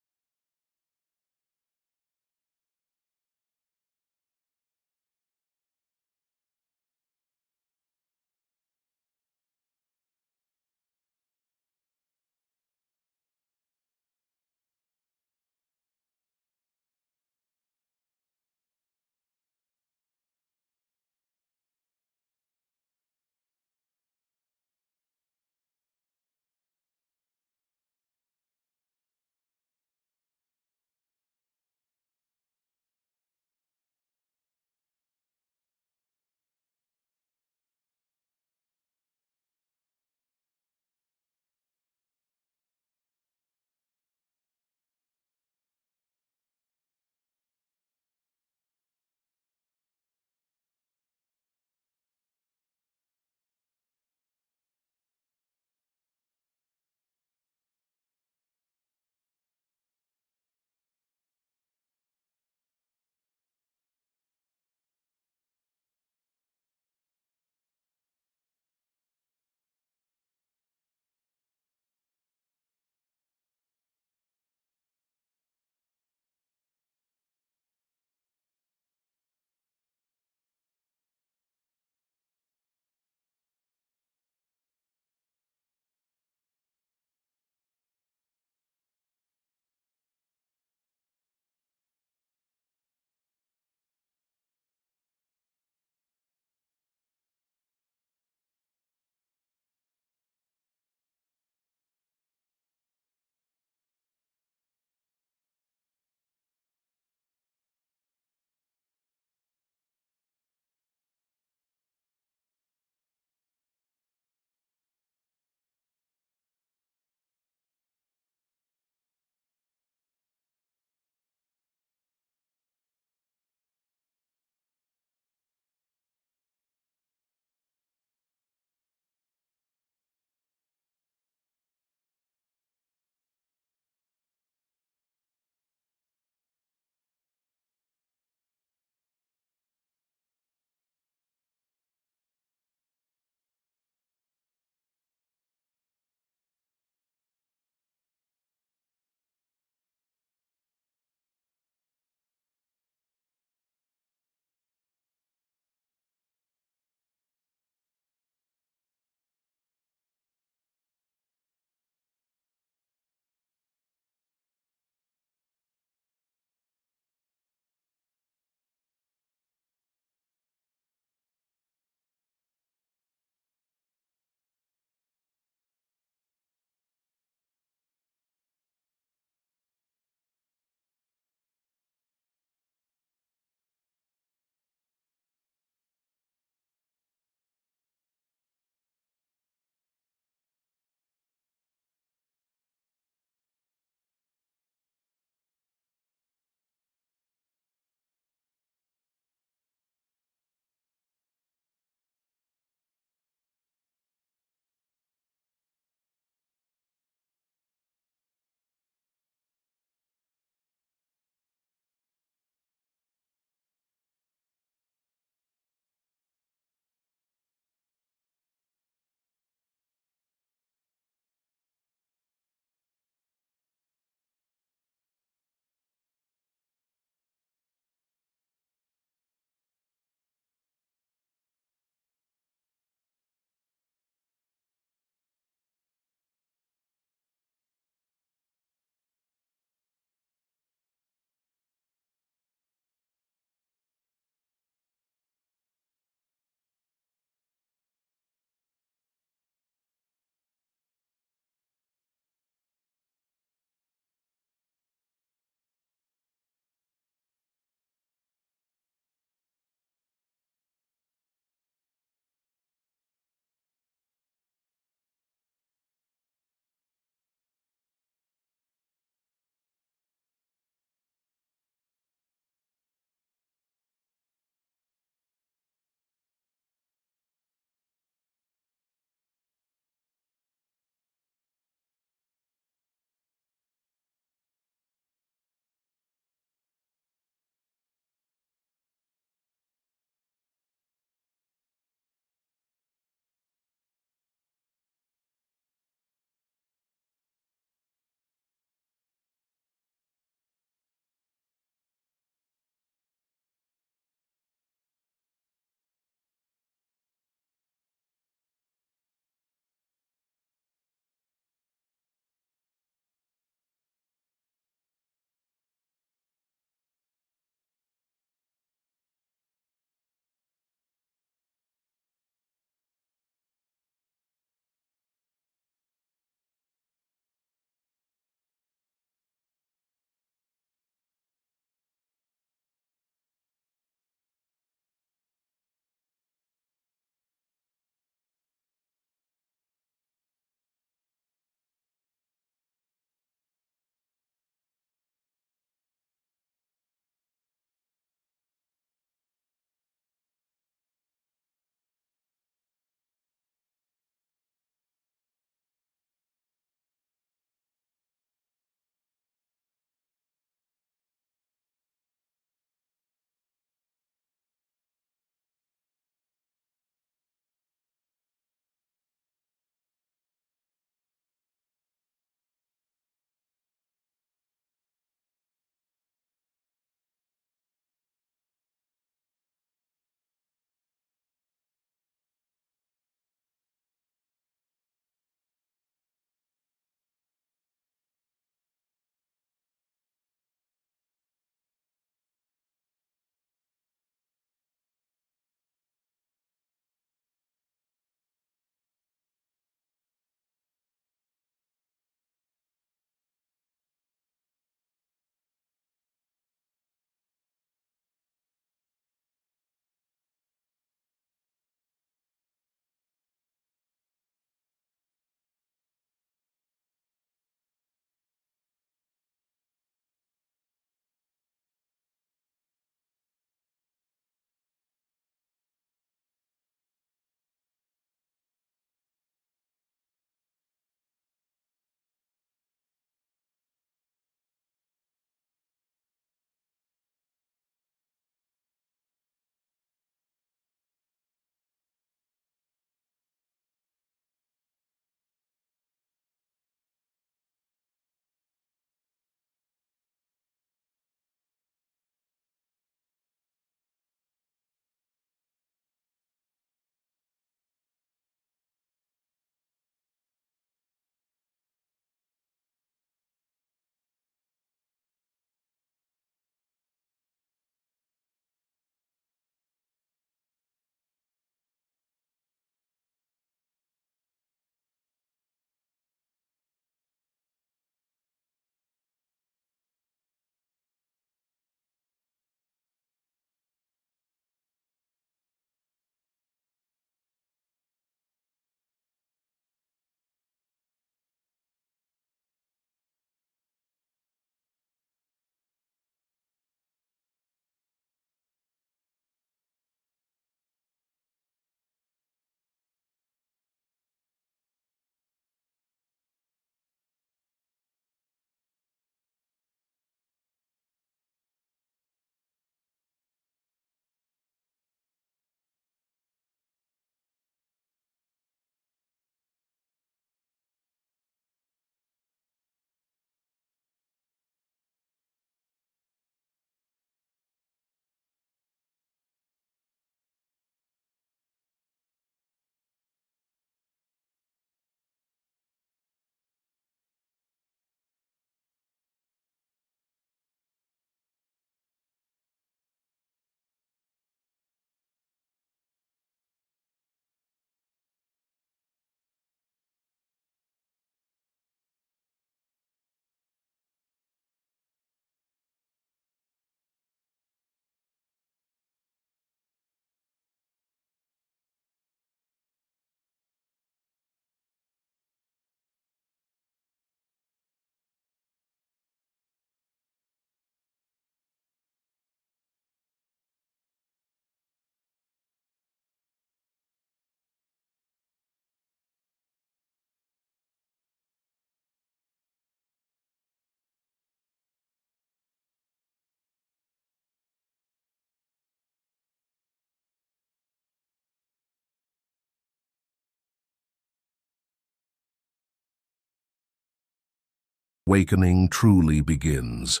awakening truly begins.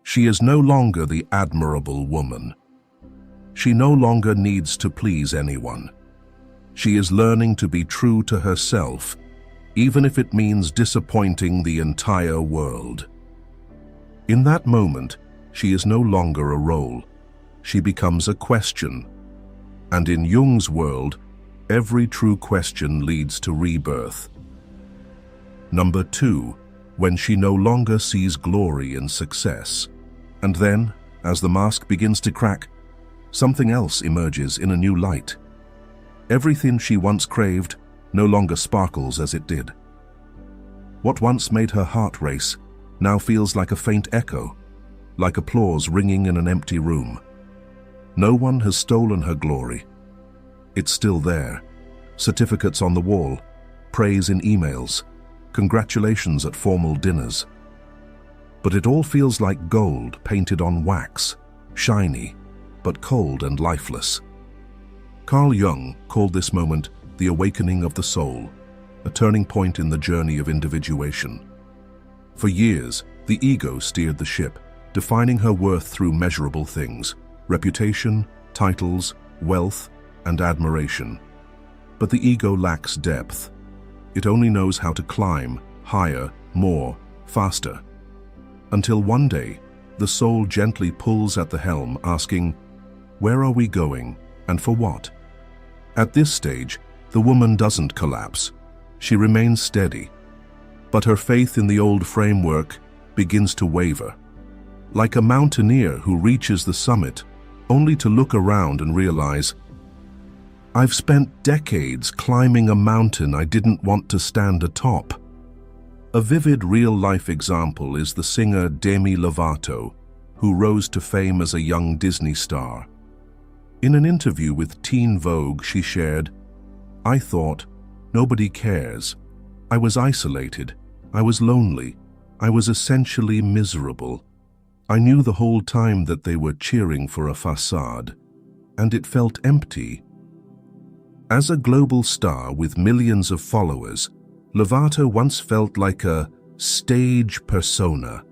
She is no longer the admirable woman. She no longer needs to please anyone. She is learning to be true to herself, even if it means disappointing the entire world. In that moment, she is no longer a role. She becomes a question. And in Jung's world, every true question leads to rebirth. Number 2, when she no longer sees glory in success. And then, as the mask begins to crack, something else emerges in a new light. Everything she once craved no longer sparkles as it did. What once made her heart race now feels like a faint echo, like applause ringing in an empty room. No one has stolen her glory. It's still there. Certificates on the wall, praise in emails, congratulations at formal dinners. But it all feels like gold painted on wax, shiny, but cold and lifeless. Carl Jung called this moment the awakening of the soul, a turning point in the journey of individuation. For years, the ego steered the ship, defining her worth through measurable things: reputation, titles, wealth, and admiration. But the ego lacks depth. It only knows how to climb higher, more, faster. Until one day, the soul gently pulls at the helm, asking, "Where are we going, and for what?" At this stage, the woman doesn't collapse. She remains steady. But her faith in the old framework begins to waver. Like a mountaineer who reaches the summit, only to look around and realize, "I've spent decades climbing a mountain I didn't want to stand atop." A vivid real-life example is the singer Demi Lovato, who rose to fame as a young Disney star. In an interview with Teen Vogue, she shared, "I thought, nobody cares. I was isolated. I was lonely. I was essentially miserable. I knew the whole time that they were cheering for a facade, and it felt empty." As a global star with millions of followers, Lovato once felt like a stage persona.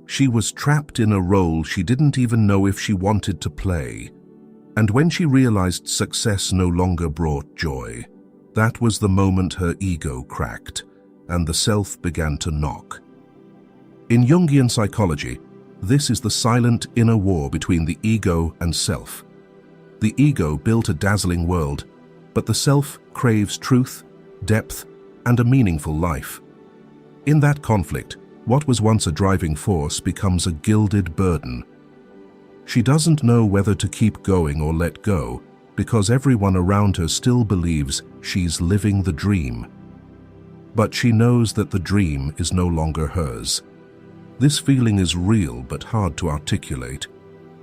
She was trapped in a role she didn't even know if she wanted to play. And when she realized success no longer brought joy, that was the moment her ego cracked, and the self began to knock. In Jungian psychology, this is the silent inner war between the ego and self. The ego built a dazzling world, but the self craves truth, depth, and a meaningful life. In that conflict, what was once a driving force becomes a gilded burden. She doesn't know whether to keep going or let go, because everyone around her still believes she's living the dream. But she knows that the dream is no longer hers. This feeling is real but hard to articulate.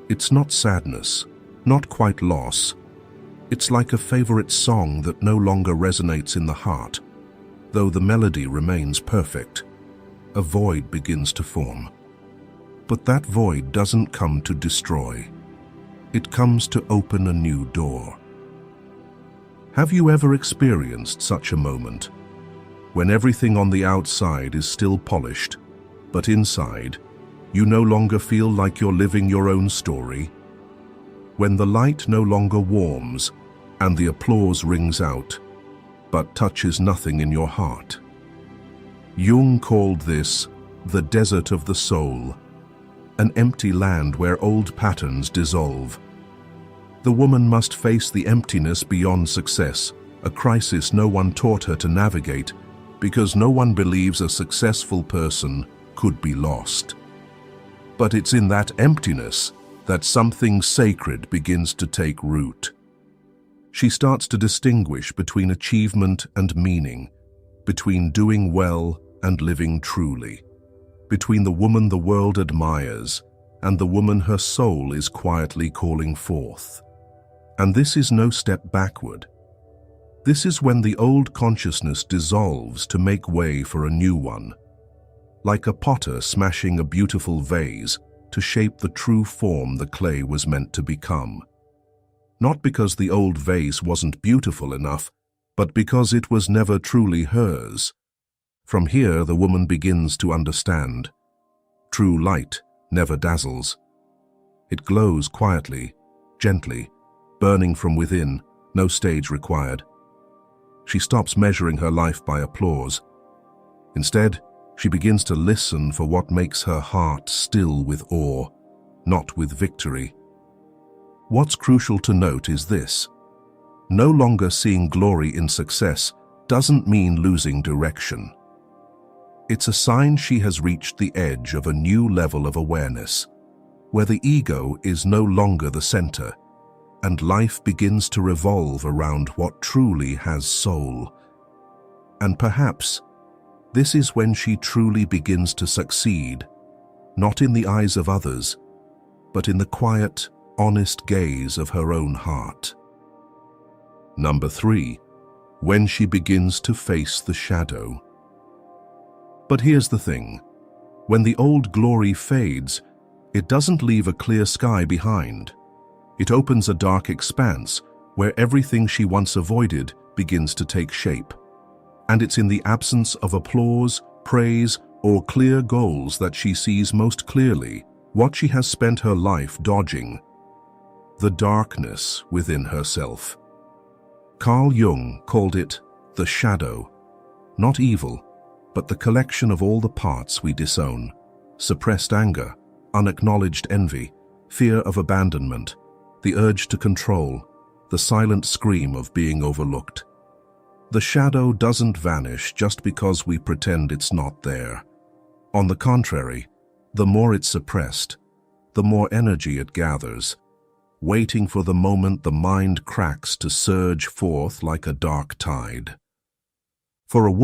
It's not sadness, not quite loss. It's like a favorite song that no longer resonates in the heart. Though the melody remains perfect, a void begins to form. But that void doesn't come to destroy. It comes to open a new door. Have you ever experienced such a moment? When everything on the outside is still polished, but inside, you no longer feel like you're living your own story? When the light no longer warms and the applause rings out, but touches nothing in your heart? Jung called this the desert of the soul, an empty land where old patterns dissolve. The woman must face the emptiness beyond success, a crisis no one taught her to navigate, because no one believes a successful person could be lost. But it's in that emptiness that something sacred begins to take root. She starts to distinguish between achievement and meaning, between doing well and living truly, between the woman the world admires and the woman her soul is quietly calling forth. And this is no step backward. This is when the old consciousness dissolves to make way for a new one, like a potter smashing a beautiful vase to shape the true form the clay was meant to become. Not because the old vase wasn't beautiful enough, but because it was never truly hers. From here, the woman begins to understand. True light never dazzles. It glows quietly, gently, burning from within, no stage required. She stops measuring her life by applause. Instead, she begins to listen for what makes her heart still with awe, not with victory. What's crucial to note is this: no longer seeing glory in success doesn't mean losing direction. It's a sign she has reached the edge of a new level of awareness, where the ego is no longer the center, and life begins to revolve around what truly has soul. And perhaps this is when she truly begins to succeed, not in the eyes of others, but in the quiet, honest gaze of her own heart. Number 3, when she begins to face the shadow. But here's the thing: when the old glory fades, it doesn't leave a clear sky behind. It opens a dark expanse where everything she once avoided begins to take shape. And it's in the absence of applause, praise, or clear goals that she sees most clearly what she has spent her life dodging: the darkness within herself. Carl Jung called it the shadow, not evil, but the collection of all the parts we disown: suppressed anger, unacknowledged envy, fear of abandonment, the urge to control, the silent scream of being overlooked. The shadow doesn't vanish just because we pretend it's not there. On the contrary, the more it's suppressed, the more energy it gathers, waiting for the moment the mind cracks to surge forth like a dark tide. For a woman,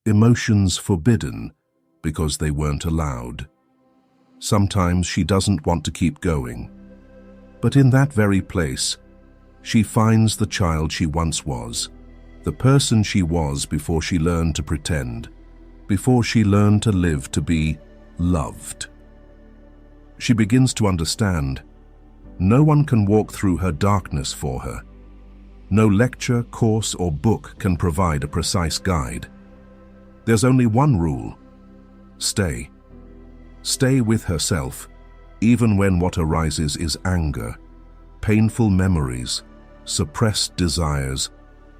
emotions forbidden because they weren't allowed. Sometimes she doesn't want to keep going, but in that very place, she finds the child she once was, the person she was before she learned to pretend, before she learned to live to be loved. She begins to understand no one can walk through her darkness for her. No lecture, course, or book can provide a precise guide. There's only one rule: stay. Stay with herself, even when what arises is anger, painful memories, suppressed desires,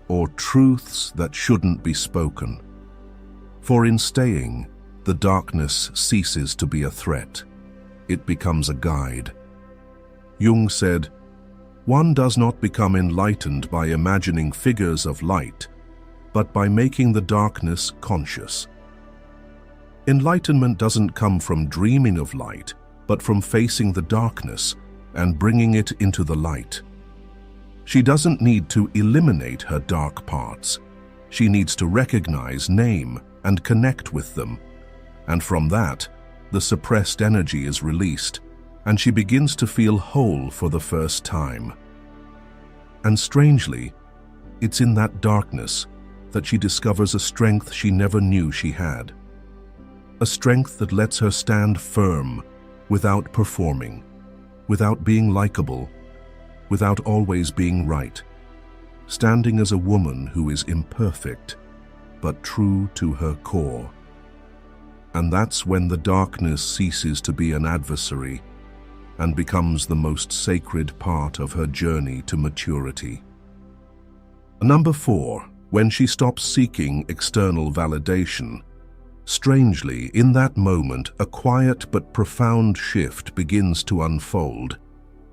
or truths that shouldn't be spoken. For in staying, the darkness ceases to be a threat. It becomes a guide. Jung said, "One does not become enlightened by imagining figures of light, but by making the darkness conscious." Enlightenment doesn't come from dreaming of light, but from facing the darkness and bringing it into the light. She doesn't need to eliminate her dark parts. She needs to recognize, name, and connect with them. And from that, the suppressed energy is released, and she begins to feel whole for the first time. And strangely, it's in that darkness that she discovers a strength she never knew she had. A strength that lets her stand firm without performing, without being likable, without always being right, standing as a woman who is imperfect, but true to her core. And that's when the darkness ceases to be an adversary and becomes the most sacred part of her journey to maturity. Number 4, when she stops seeking external validation. Strangely, in that moment, a quiet but profound shift begins to unfold.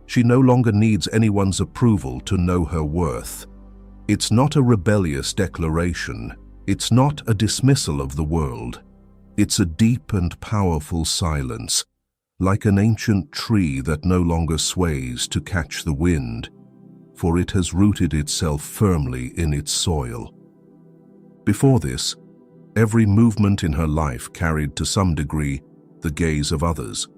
She no longer needs anyone's approval to know her worth. It's not a rebellious declaration. It's not a dismissal of the world. It's a deep and powerful silence, like an ancient tree that no longer sways to catch the wind, for it has rooted itself firmly in its soil. Before this, every movement in her life carried to some degree the gaze of others.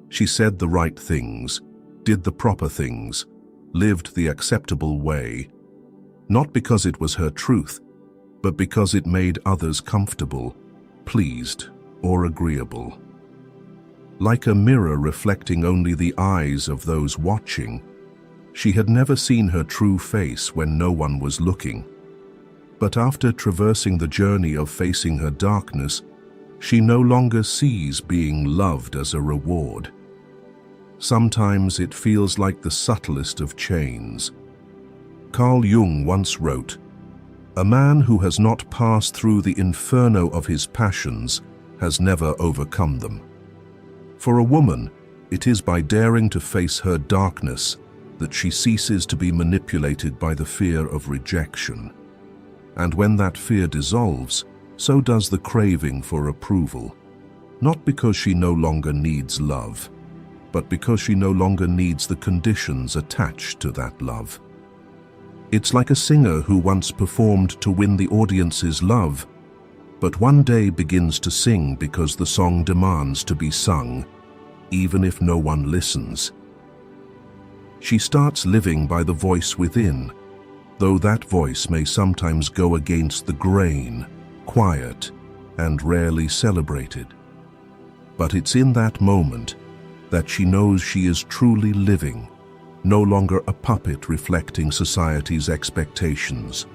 She said the right things, did the proper things, lived the acceptable way, not because it was her truth, but because it made others comfortable, pleased, or agreeable. Like a mirror reflecting only the eyes of those watching, she had never seen her true face when no one was looking. But after traversing the journey of facing her darkness, she no longer sees being loved as a reward. Sometimes it feels like the subtlest of chains. Carl Jung once wrote, "A man who has not passed through the inferno of his passions has never overcome them." For a woman, it is by daring to face her darkness that she ceases to be manipulated by the fear of rejection. And when that fear dissolves, so does the craving for approval, not because she no longer needs love, but because she no longer needs the conditions attached to that love. It's like a singer who once performed to win the audience's love, but one day begins to sing because the song demands to be sung, even if no one listens. She starts living by the voice within, though that voice may sometimes go against the grain, quiet, and rarely celebrated. But it's in that moment that she knows she is truly living, no longer a puppet reflecting society's expectations.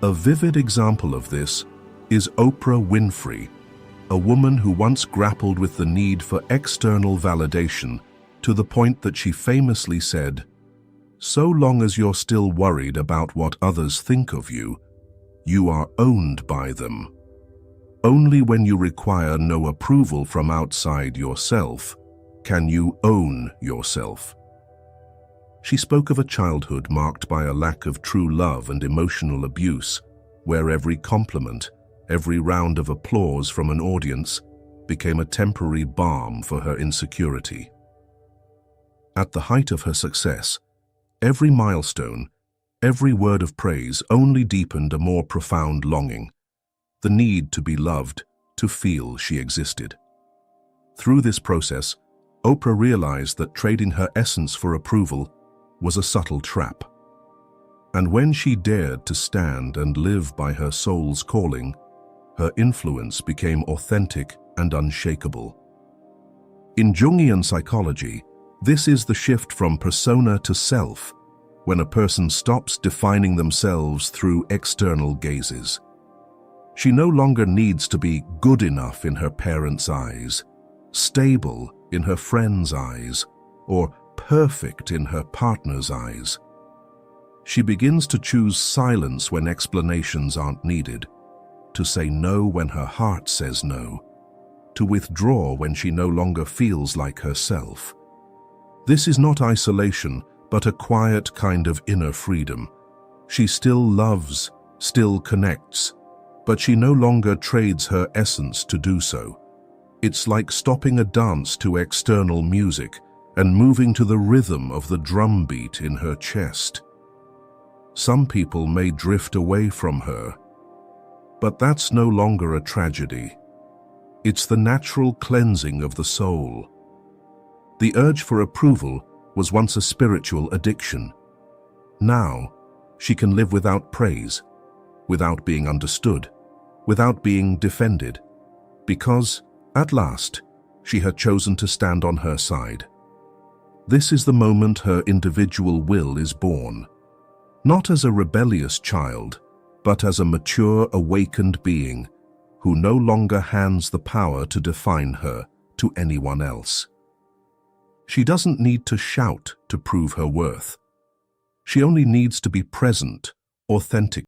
A vivid example of this is Oprah Winfrey, a woman who once grappled with the need for external validation to the point that she famously said, "So long as you're still worried about what others think of you, you are owned by them. Only when you require no approval from outside yourself can you own yourself." She spoke of a childhood marked by a lack of true love and emotional abuse, where every compliment, every round of applause from an audience became a temporary balm for her insecurity. At the height of her success, every milestone, every word of praise only deepened a more profound longing, the need to be loved, to feel she existed. Through this process, Oprah realized that trading her essence for approval was a subtle trap. And when she dared to stand and live by her soul's calling, her influence became authentic and unshakable. In Jungian psychology, this is the shift from persona to self, when a person stops defining themselves through external gazes. She no longer needs to be good enough in her parents' eyes, stable in her friends' eyes, or perfect in her partner's eyes. She begins to choose silence when explanations aren't needed, to say no when her heart says no, to withdraw when she no longer feels like herself. This is not isolation, but a quiet kind of inner freedom. She still loves, still connects, but she no longer trades her essence to do so. It's like stopping a dance to external music and moving to the rhythm of the drum beat in her chest. Some people may drift away from her, but that's no longer a tragedy. It's the natural cleansing of the soul. The urge for approval was once a spiritual addiction. Now, she can live without praise, without being understood, without being defended, because, at last, she had chosen to stand on her side. This is the moment her individual will is born, not as a rebellious child, but as a mature, awakened being who no longer hands the power to define her to anyone else. She doesn't need to shout to prove her worth. She only needs to be present, authentic.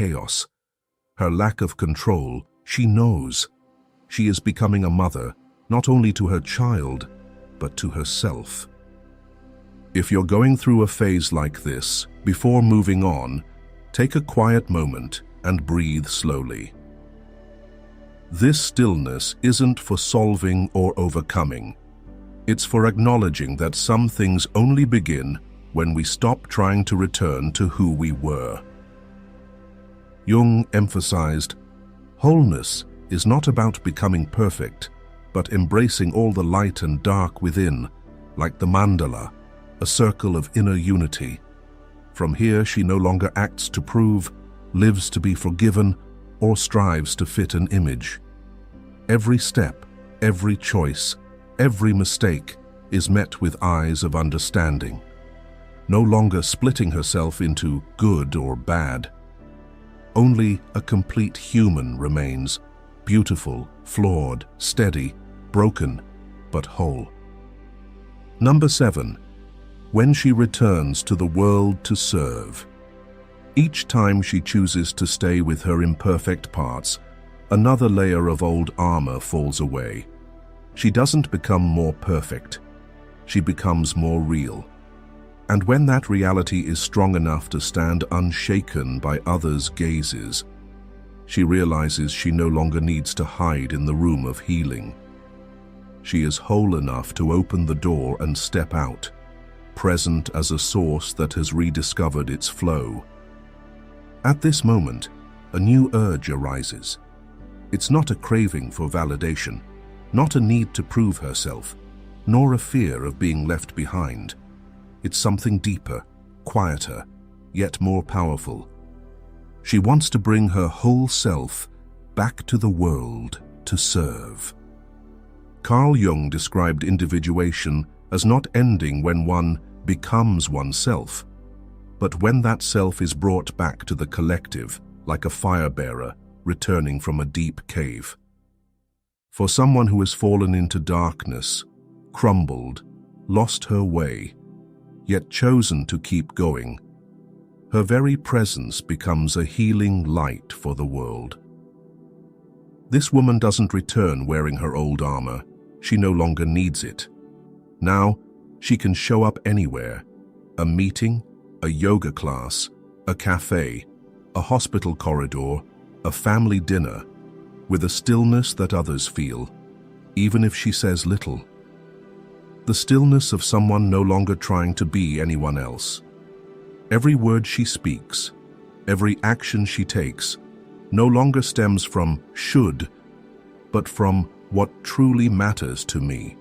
chaos, her lack of control. She knows she is becoming a mother, not only to her child, but to herself. If you're going through a phase like this, before moving on, take a quiet moment and breathe slowly. This stillness isn't for solving or overcoming. It's for acknowledging that some things only begin when we stop trying to return to who we were. Jung emphasized, wholeness is not about becoming perfect, but embracing all the light and dark within, like the mandala, a circle of inner unity. From here, she no longer acts to prove, lives to be forgiven, or strives to fit an image. Every step, every choice, every mistake is met with eyes of understanding, no longer splitting herself into good or bad. Only a complete human remains, beautiful, flawed, steady, broken, but whole. Number 7. When she returns to the world to serve. Each time she chooses to stay with her imperfect parts, another layer of old armor falls away. She doesn't become more perfect. She becomes more real. And when that reality is strong enough to stand unshaken by others' gazes, she realizes she no longer needs to hide in the room of healing. She is whole enough to open the door and step out, present as a source that has rediscovered its flow. At this moment, a new urge arises. It's not a craving for validation, not a need to prove herself, nor a fear of being left behind. It's something deeper, quieter, yet more powerful. She wants to bring her whole self back to the world to serve. Carl Jung described individuation as not ending when one becomes oneself, but when that self is brought back to the collective, like a fire-bearer returning from a deep cave. For someone who has fallen into darkness, crumbled, lost her way, yet chosen to keep going, her very presence becomes a healing light for the world. This woman doesn't return wearing her old armor. She no longer needs it. Now, she can show up anywhere: a meeting, a yoga class, a cafe, a hospital corridor, a family dinner, with a stillness that others feel, even if she says little. The stillness of someone no longer trying to be anyone else. Every word she speaks, every action she takes, no longer stems from should, but from what truly matters to me.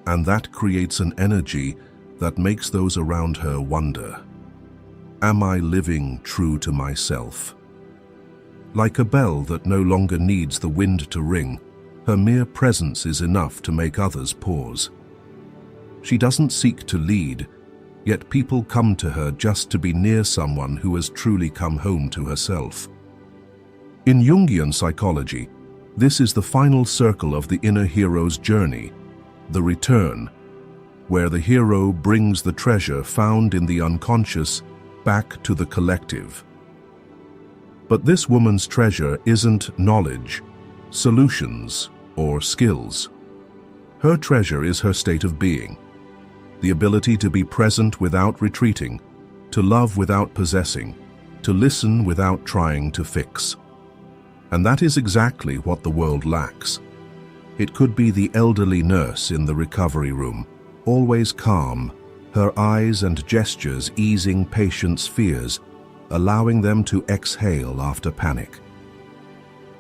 And that creates an energy that makes those around her wonder, am I living true to myself? Like a bell that no longer needs the wind to ring, her mere presence is enough to make others pause. She doesn't seek to lead, yet people come to her just to be near someone who has truly come home to herself. In Jungian psychology, this is the final circle of the inner hero's journey, the return, where the hero brings the treasure found in the unconscious back to the collective. But this woman's treasure isn't knowledge, solutions, or skills. Her treasure is her state of being, the ability to be present without retreating, to love without possessing, to listen without trying to fix. And that is exactly what the world lacks. It could be the elderly nurse in the recovery room, always calm, her eyes and gestures easing patients' fears, allowing them to exhale after panic.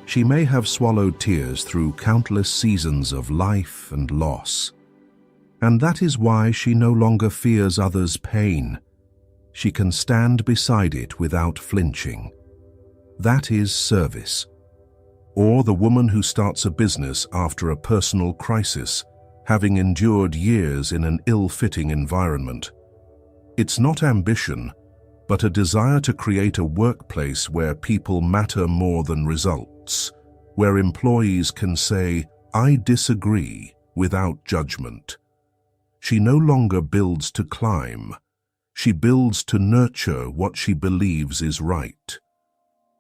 She may have swallowed tears through countless seasons of life and loss. And that is why she no longer fears others' pain. She can stand beside it without flinching. That is service. Or the woman who starts a business after a personal crisis, having endured years in an ill-fitting environment. It's not ambition, but a desire to create a workplace where people matter more than results, where employees can say, "I disagree," without judgment. She no longer builds to climb. She builds to nurture what she believes is right.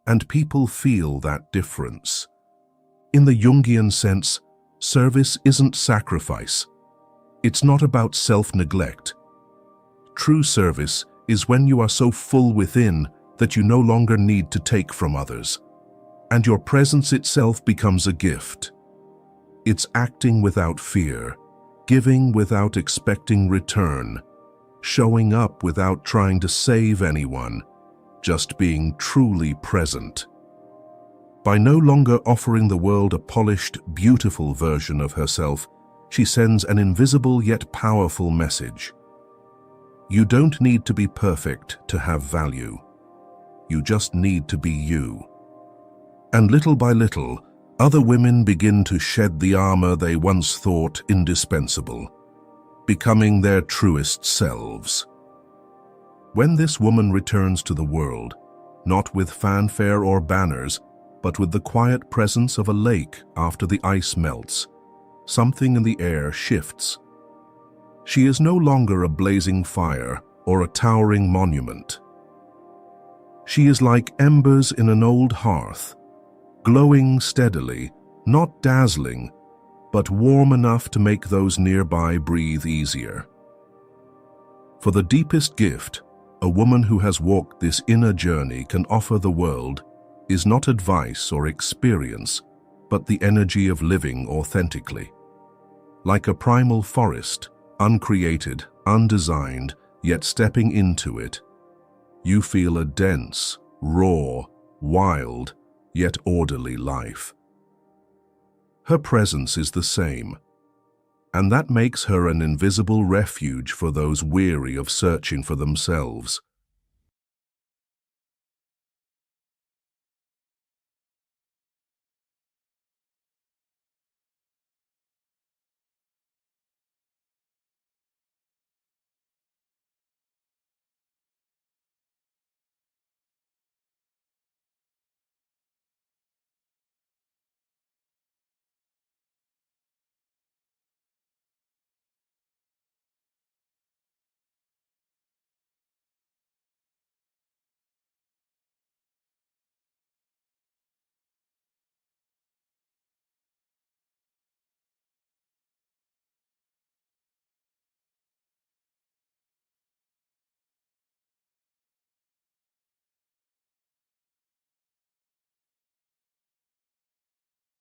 and people feel that difference. In the Jungian sense, service isn't sacrifice. It's not about self-neglect. True service is when you are so full within that you no longer need to take from others, and your presence itself becomes a gift. It's acting without fear, giving without expecting return, showing up without trying to save anyone, just being truly present. By no longer offering the world a polished, beautiful version of herself, she sends an invisible yet powerful message. You don't need to be perfect to have value. You just need to be you. And little by little, other women begin to shed the armor they once thought indispensable, becoming their truest selves. When this woman returns to the world, not with fanfare or banners, but with the quiet presence of a lake after the ice melts, something in the air shifts. She is no longer a blazing fire or a towering monument. She is like embers in an old hearth, glowing steadily, not dazzling, but warm enough to make those nearby breathe easier. For the deepest gift a woman who has walked this inner journey can offer the world is not advice or experience, but the energy of living authentically. Like a primal forest, uncreated, undesigned, yet stepping into it, you feel a dense, raw, wild, yet orderly life. Her presence is the same, and that makes her an invisible refuge for those weary of searching for themselves.